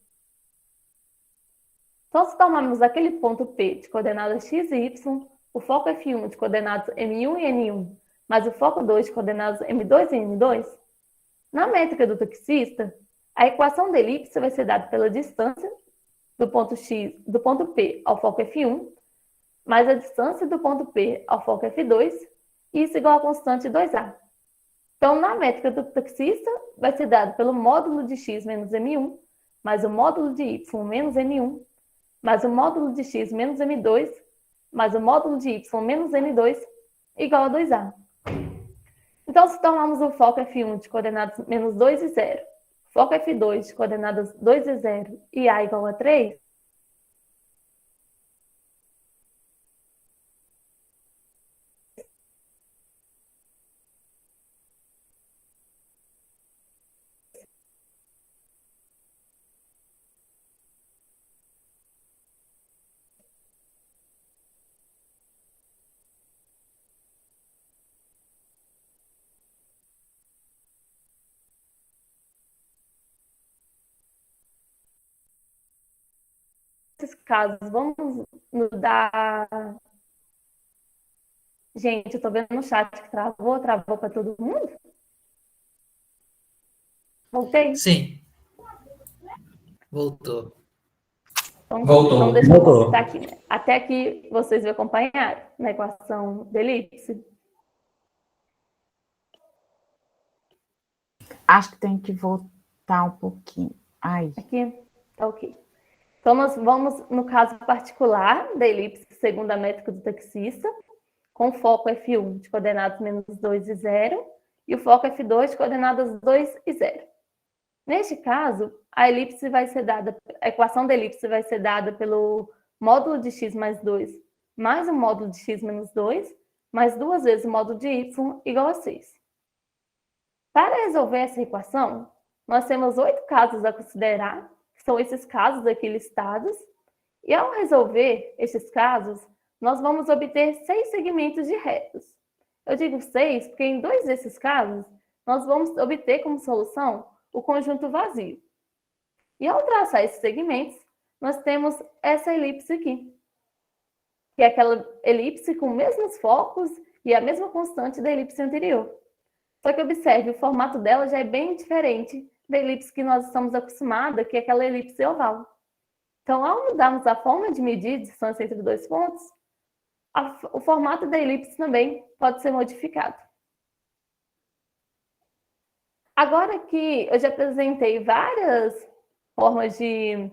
Então, se tomarmos aquele ponto P de coordenadas x e y, o foco F1 de coordenadas M1 e N1, mais o foco 2 de coordenadas M2 e N2, na métrica do taxista, a equação da elipse vai ser dada pela distância do ponto P ao foco F1, mais a distância do ponto P ao foco F2, e isso igual a constante 2A. Então, na métrica do taxista, vai ser dado pelo módulo de x menos M1, mais o módulo de y menos N1, mais o módulo de x menos M2, mais o módulo de y menos N2, igual a 2A. Então, se tomarmos o foco F1 de coordenadas menos 2 e 0, foco F2 de coordenadas 2 e 0 e A igual a 3, nesses casos, vamos mudar. Gente, eu tô vendo no chat que travou para todo mundo? Voltei? Sim. Voltou. Então deixa eu mostrar aqui, né? Até aqui vocês me acompanharam na equação da elipse. Acho que tem que voltar um pouquinho. Aí. Aqui, tá ok. Então, nós vamos no caso particular da elipse segundo a métrica do taxista, com foco F1 de coordenadas menos 2 e 0, e o foco F2 de coordenadas 2 e 0. Neste caso, a equação da elipse vai ser dada pelo módulo de x mais 2 mais o módulo de x menos 2, mais 2 vezes o módulo de y igual a 6. Para resolver essa equação, nós temos 8 casos a considerar, que são esses casos aqui listados, e ao resolver esses casos, nós vamos obter 6 segmentos de retas. Eu digo 6 porque em 2 desses casos, nós vamos obter como solução o conjunto vazio. E ao traçar esses segmentos, nós temos essa elipse aqui, que é aquela elipse com os mesmos focos e a mesma constante da elipse anterior. Só que observe, o formato dela já é bem diferente da elipse que nós estamos acostumados, que é aquela elipse oval. Então, ao mudarmos a forma de medir a distância entre dois pontos, o formato da elipse também pode ser modificado. Agora que eu já apresentei várias formas de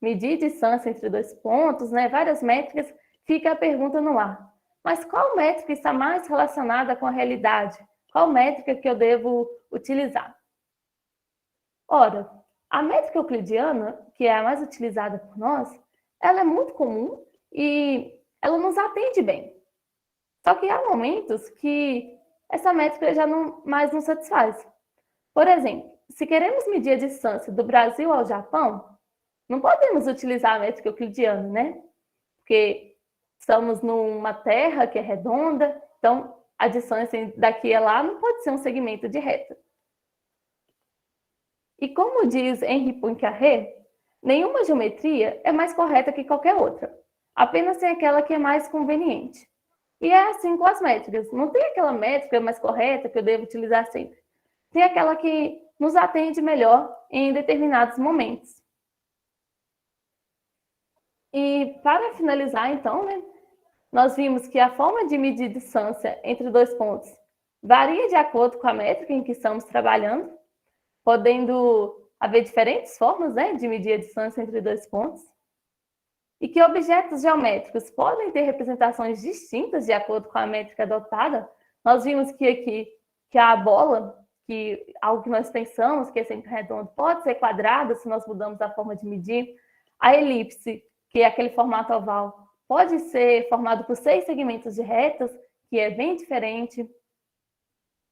medir distância entre dois pontos, né, várias métricas, fica a pergunta no ar. Mas qual métrica está mais relacionada com a realidade? Qual métrica que eu devo utilizar? Ora, a métrica euclidiana, que é a mais utilizada por nós, ela é muito comum e ela nos atende bem. Só que há momentos que essa métrica já mais não satisfaz. Por exemplo, se queremos medir a distância do Brasil ao Japão, não podemos utilizar a métrica euclidiana, né? Porque estamos numa terra que é redonda, então a distância daqui a lá não pode ser um segmento de reta. E como diz Henri Poincaré, nenhuma geometria é mais correta que qualquer outra. Apenas tem aquela que é mais conveniente. E é assim com as métricas. Não tem aquela métrica mais correta que eu devo utilizar sempre. Tem aquela que nos atende melhor em determinados momentos. E para finalizar, então, né, nós vimos que a forma de medir distância entre dois pontos varia de acordo com a métrica em que estamos trabalhando, podendo haver diferentes formas, né, de medir a distância entre dois pontos, e que objetos geométricos podem ter representações distintas de acordo com a métrica adotada. Nós vimos que aqui que a bola, que algo que nós pensamos que é sempre redondo, pode ser quadrada se nós mudamos a forma de medir. A elipse, que é aquele formato oval, pode ser formado por 6 segmentos de retas, que é bem diferente.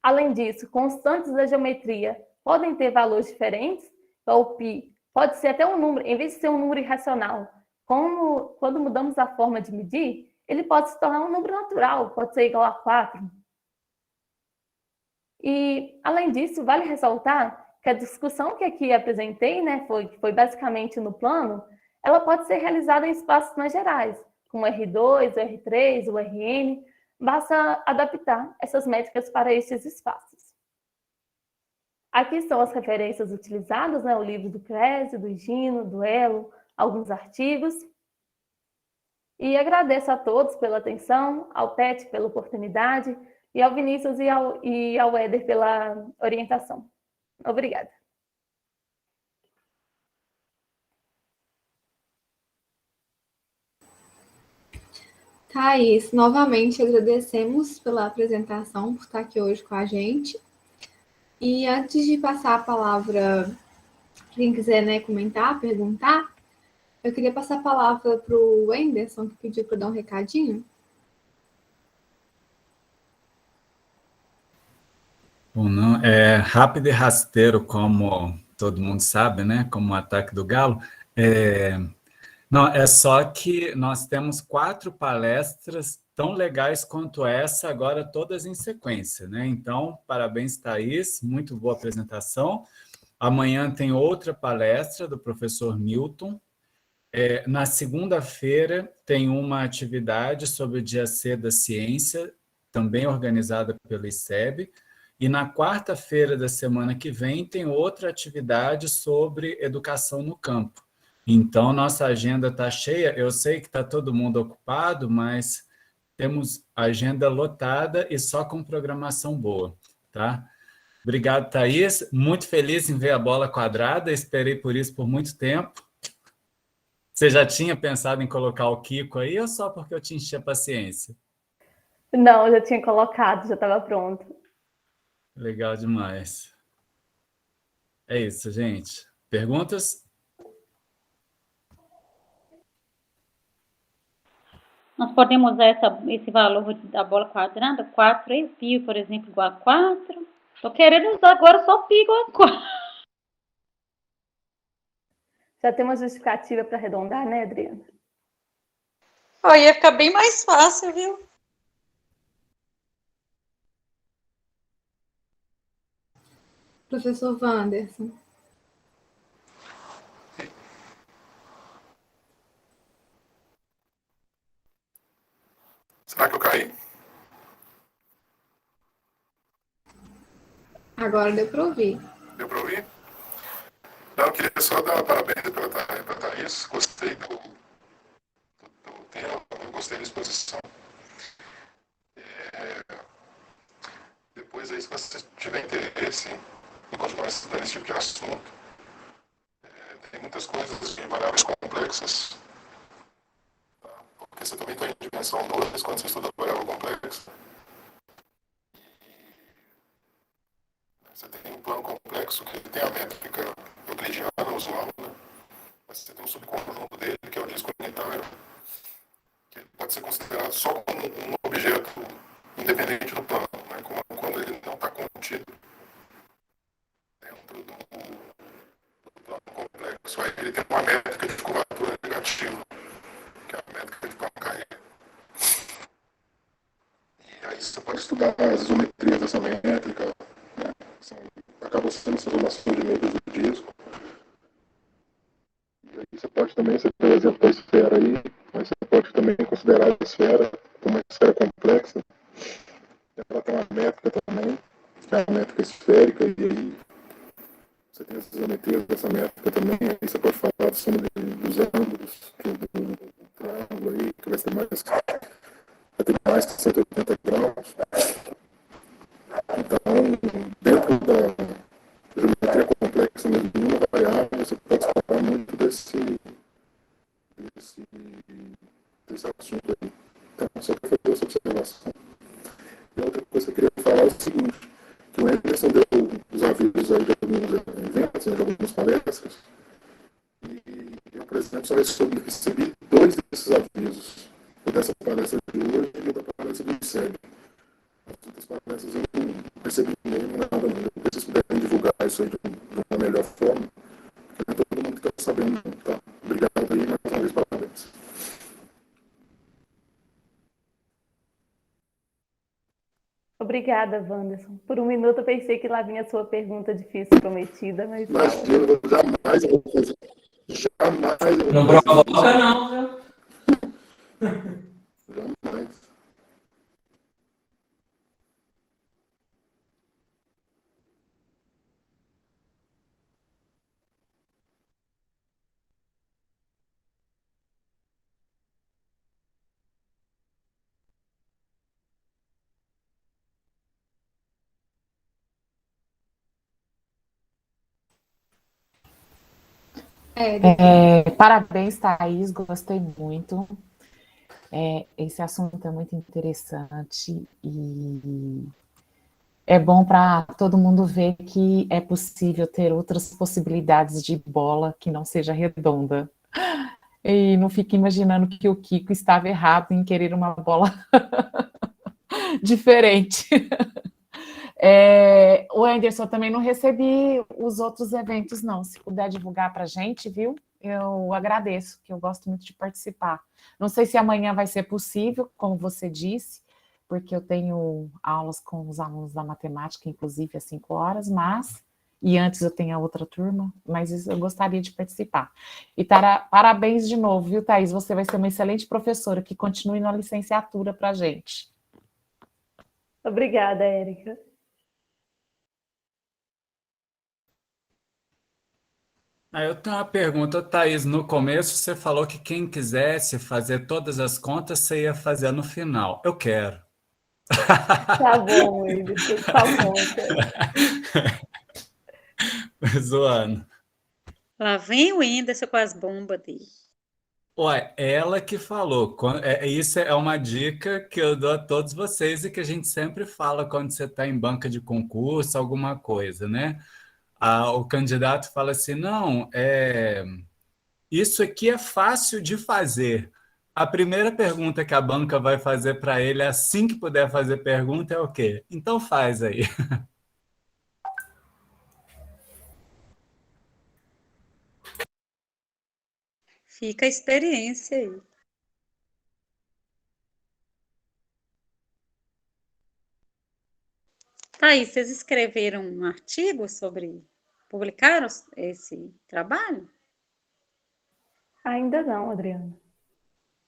Além disso, constantes da geometria podem ter valores diferentes, então o π pode ser até um número, em vez de ser um número irracional, como quando mudamos a forma de medir, ele pode se tornar um número natural, pode ser igual a 4. E, além disso, vale ressaltar que a discussão que aqui apresentei, né, foi basicamente no plano, ela pode ser realizada em espaços mais gerais, como o R2, o R3, o Rn, basta adaptar essas métricas para estes espaços. Aqui estão as referências utilizadas, né, o livro do Crese, do Higino, do Elo, alguns artigos. E agradeço a todos pela atenção, ao Pet pela oportunidade, e ao Vinícius e ao Éder pela orientação. Obrigada. Thaís, novamente agradecemos pela apresentação, por estar aqui hoje com a gente. E antes de passar a palavra, quem quiser, né, comentar, perguntar, eu queria passar a palavra para o Wenderson, que pediu para dar um recadinho. Bom, não, é rápido e rasteiro, como todo mundo sabe, né? Como o ataque do galo. Não, é só que nós temos 4 palestras tão legais quanto essa, agora todas em sequência, né? Então, parabéns, Thaís, muito boa apresentação. Amanhã tem outra palestra do professor Milton. Na segunda-feira tem uma atividade sobre o Dia C da Ciência, também organizada pelo ICEB. E na quarta-feira da semana que vem tem outra atividade sobre educação no campo. Então, nossa agenda está cheia. Eu sei que está todo mundo ocupado, mas temos agenda lotada e só com programação boa, tá? Obrigado, Thaís. Muito feliz em ver a bola quadrada. Esperei por isso por muito tempo. Você já tinha pensado em colocar o Kiko aí ou só porque eu te enchi a paciência? Não, eu já tinha colocado, já estava pronto. Legal demais. É isso, gente. Perguntas? Nós podemos usar esse valor da bola quadrada, 4 e π, por exemplo, igual a 4. Estou querendo usar agora só π igual a 4. Já tem uma justificativa para arredondar, né, Adriana? Ia ficar bem mais fácil, viu? Professor Wanderson. Será que eu caí? Agora deu para ouvir. Deu para ouvir? Não, eu queria só dar parabéns para a Thaís. Gostei do tema, eu gostei da exposição. Depois aí, se você tiver interesse em continuar estudando esse tipo de assunto, tem muitas coisas de variáveis complexas, tá? Porque você também tem dimensão 2 quando você estuda variável complexa. Você tem um plano complexo que tem a métrica euclidiana usual, né? Mas você tem um subconjunto dele, que é o disco unitário, que pode ser considerado só como um objeto independente do plano, né? Quando ele não está contido dentro do plano complexo. Aí ele tem uma métrica de curvatura negativa, que é a métrica de Poincare. E aí você pode estudar as isometrias dessa métrica, né? Acabam sendo essas relações de meios do disco. E aí você pode também, você tem o exemplo da esfera aí, mas você pode também considerar a esfera como uma esfera complexa. Ela tem uma métrica também, que é a métrica esférica, e aí você tem as isometrias dessa métrica também, aí você pode falar dos ângulos do triângulo aí, que vai ser mais vai ter mais que 180 graus. Então, dentro da geometria complexa nenhuma variável, você pode explorar muito desse assunto aí. Então, só para fazer essa observação. E outra coisa que eu queria falar é o seguinte, que o Anderson deu os avisos aí de alguns eventos, de algumas palestras, e eu, por exemplo, só recebi 2 desses avisos, o dessa palestra de hoje e o da palestra do ICEB. As outras palestras eu não recebi nem nada, não. Se vocês puderem divulgar isso aí de uma melhor forma, porque não é todo mundo que está sabendo, tá? Obrigado aí, mais uma vez, parabéns. Obrigada, Wanderson. Por um minuto eu pensei que lá vinha a sua pergunta difícil prometida, mas Imagina, jamais eu vou fazer. Jamais eu vou Não fazer. provoca, não, viu? Jamais. Parabéns, Thaís, gostei muito. Esse assunto é muito interessante e é bom para todo mundo ver que é possível ter outras possibilidades de bola que não seja redonda. E não fique imaginando que o Kiko estava errado em querer uma bola diferente. O Anderson, também não recebi os outros eventos, não. Se puder divulgar para a gente, viu? Eu agradeço, que eu gosto muito de participar. Não sei se amanhã vai ser possível, como você disse, porque eu tenho aulas com os alunos da matemática, inclusive às 5 horas, e antes eu tenho a outra turma, mas eu gostaria de participar. E parabéns de novo, viu, Thaís? Você vai ser uma excelente professora, que continue na licenciatura para a gente. obrigada, Érica. Eu tenho uma pergunta, Thaís. No começo você falou que quem quisesse fazer todas as contas, você ia fazer no final. Eu quero. Tá bom, Whindersson, tá bom. Zoando. Lá vem o Whindersson com as bombas dele. Ué, ela que falou. Isso é uma dica que eu dou a todos vocês e que a gente sempre fala quando você está em banca de concurso, alguma coisa, né? O candidato fala assim, não, isso aqui é fácil de fazer. A primeira pergunta que a banca vai fazer para ele, assim que puder fazer pergunta, é o quê? Então faz aí. Fica a experiência aí. Thaís, vocês escreveram um artigo sobre... Publicaram esse trabalho? Ainda não, Adriana.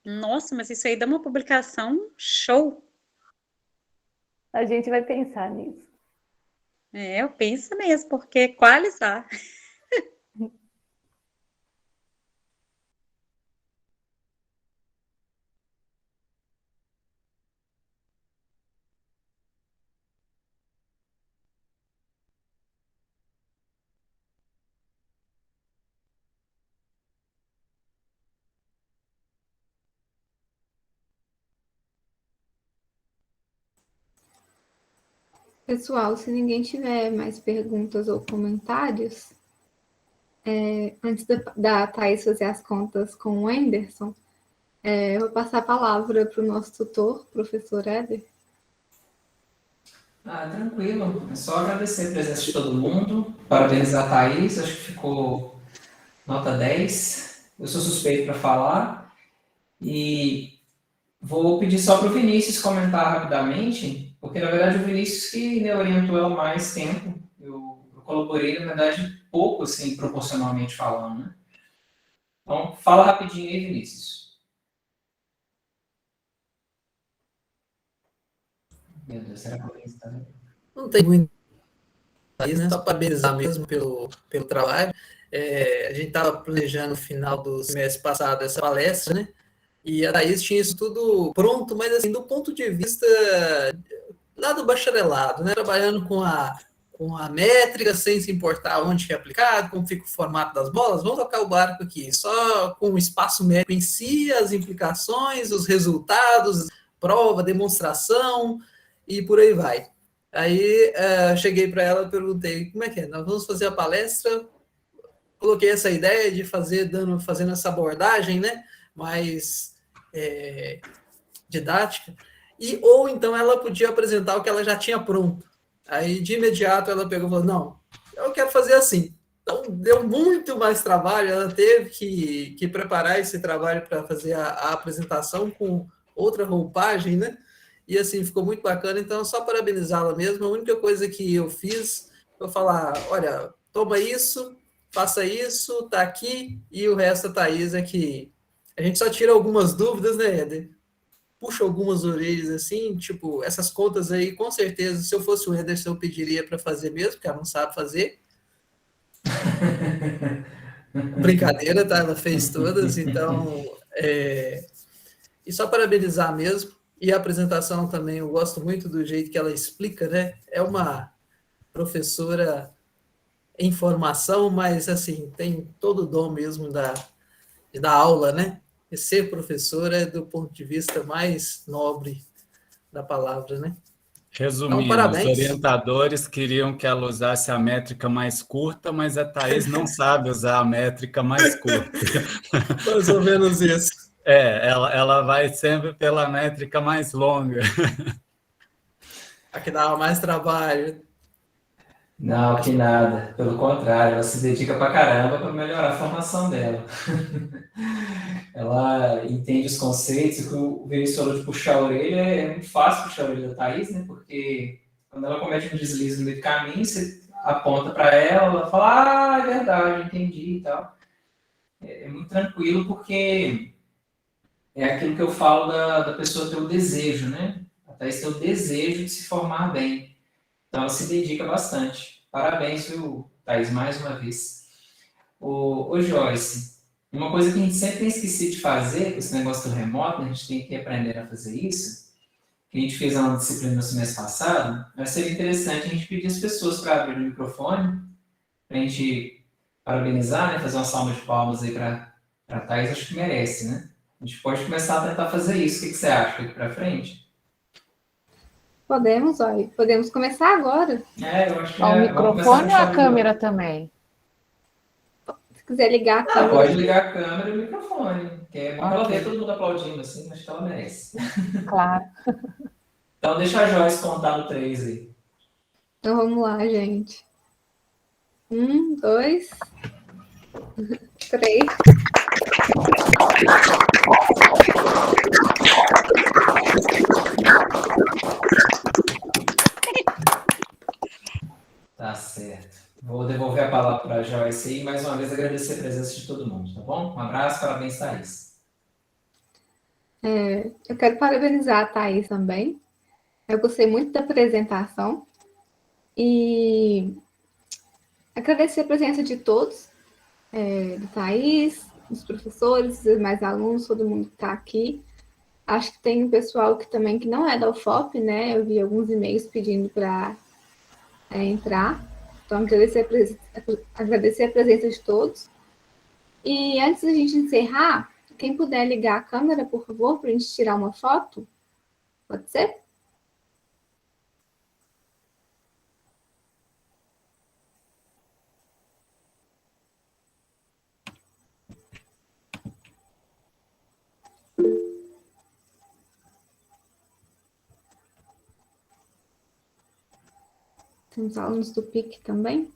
Nossa, mas isso aí dá uma publicação show. A gente vai pensar nisso. Eu penso mesmo, porque equalizar. Pessoal, se ninguém tiver mais perguntas ou comentários, antes da Thaís fazer as contas com o Anderson, eu vou passar a palavra para o nosso tutor, professor Éder. Tranquilo. É só agradecer a presença de todo mundo, parabenizar a Thaís, acho que ficou nota 10. Eu sou suspeito para falar e vou pedir só para o Vinícius comentar rapidamente, porque na verdade o Vinícius que me orientou há mais tempo. Eu colaborei, na verdade, pouco, assim, proporcionalmente falando, né? Então, fala rapidinho aí, Vinícius. Meu Deus, será que alguém está vendo? Não tem muito, né? Só parabenizar mesmo pelo trabalho. A gente estava planejando no final do semestre passado essa palestra, né? E a Thaís tinha isso tudo pronto, mas assim, do ponto de vista lá do bacharelado, né? Trabalhando com a métrica, sem se importar onde que é aplicado, como fica o formato das bolas, vamos tocar o barco aqui, só com o espaço métrico em si, as implicações, os resultados, prova, demonstração e por aí vai. Aí cheguei para ela e perguntei, como é que é? Nós vamos fazer a palestra, coloquei essa ideia de fazendo essa abordagem, né? Mais didática, ou então ela podia apresentar o que ela já tinha pronto. Aí, de imediato, ela pegou e falou, não, eu quero fazer assim. Então, deu muito mais trabalho, ela teve que preparar esse trabalho para fazer a apresentação com outra roupagem, né? E, assim, ficou muito bacana. Então, só parabenizá-la mesmo. A única coisa que eu fiz foi falar, olha, toma isso, faça isso, tá aqui, e o resto da Thaís é que a gente só tira algumas dúvidas, né, Éder? Puxa algumas orelhas assim, tipo, essas contas aí, com certeza, se eu fosse o Ederson, eu pediria para fazer mesmo, porque ela não sabe fazer. Brincadeira, tá? Ela fez todas, então. E só parabenizar mesmo. E a apresentação também, eu gosto muito do jeito que ela explica, né? É uma professora em formação, mas assim, tem todo o dom mesmo de dar aula, né? E ser professora é do ponto de vista mais nobre da palavra, né? Então, Resumindo, os parabéns. orientadores queriam que ela usasse a métrica mais curta, mas a Thaís não sabe usar a métrica mais curta. Mais ou menos isso. Ela vai sempre pela métrica mais longa. A que dava mais trabalho. Não, que nada. Pelo contrário, ela se dedica pra caramba para melhorar a formação dela. Ela entende os conceitos, e o Vinícius falou de puxar a orelha, é muito fácil puxar a orelha da Thaís, né? Porque quando ela comete um deslize no meio do caminho, você aponta para ela fala, é verdade, entendi e tal. É muito tranquilo, porque é aquilo que eu falo da pessoa ter o desejo, né? A Thaís tem o desejo de se formar bem. Então, ela se dedica bastante. Parabéns, viu, Thaís, mais uma vez. Ô Joyce, uma coisa que a gente sempre tem esquecido de fazer, com esse negócio do remoto, a gente tem que aprender a fazer isso, que a gente fez uma disciplina no semestre passado, mas seria interessante a gente pedir as pessoas para abrir o microfone, para a gente parabenizar, né, fazer uma salva de palmas aí para a Thaís, acho que merece, né? A gente pode começar a tentar fazer isso. O que você acha daqui para frente? Podemos, olha, podemos começar agora. Eu acho que O microfone ou a câmera também? Se quiser ligar a câmera. Pode ligar a câmera e o microfone, que é bom ela ver todo mundo aplaudindo assim, acho que ela merece. Claro. Então deixa a Joyce contar no 3 aí. Então vamos lá, gente. 1, 2, 3. Tá certo. Vou devolver a palavra para a Joyce aí e mais uma vez agradecer a presença de todo mundo, tá bom? Um abraço, parabéns, Thaís. Eu quero parabenizar a Thaís também. Eu gostei muito da apresentação e agradecer a presença de todos, do Thaís, dos professores, dos demais alunos, todo mundo que está aqui. Acho que tem um pessoal que também que não é da UFOP, né? Eu vi alguns e-mails pedindo para entrar. Então, agradecer a presença de todos. E antes da gente encerrar, quem puder ligar a câmera, por favor, para a gente tirar uma foto. Pode ser? Temos alunos do PIC também.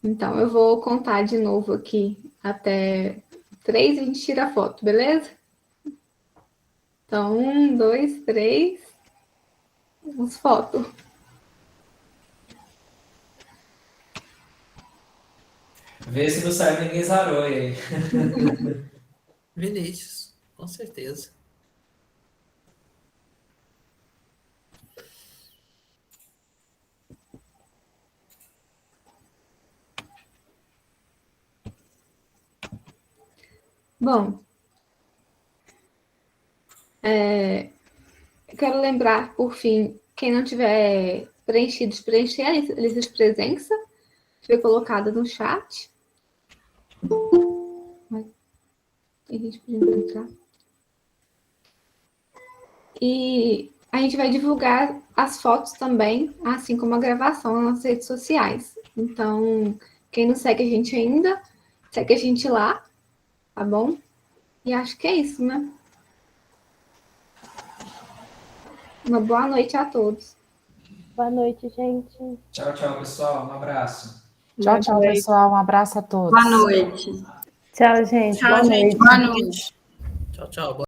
Então, eu vou contar de novo aqui até 3 e a gente tira a foto, beleza? Então, 1, 2, 3. Vamos foto. Vê se não sai ninguém zarou aí. Vinícius, com certeza. Bom, eu quero lembrar, por fim, quem não tiver preenchido, de preencher a lista de presença, que foi colocada no chat. Tem gente pedindo entrar. E a gente vai divulgar as fotos também, assim como a gravação nas nossas redes sociais. Então, quem não segue a gente ainda, segue a gente lá, tá bom? E acho que é isso, né? Uma boa noite a todos. Boa noite, gente. Tchau, tchau, pessoal. Um abraço. Tchau, tchau, pessoal. Um abraço a todos. Boa noite. Tchau, gente. Tchau, Boa gente. noite. Boa noite. Tchau, tchau.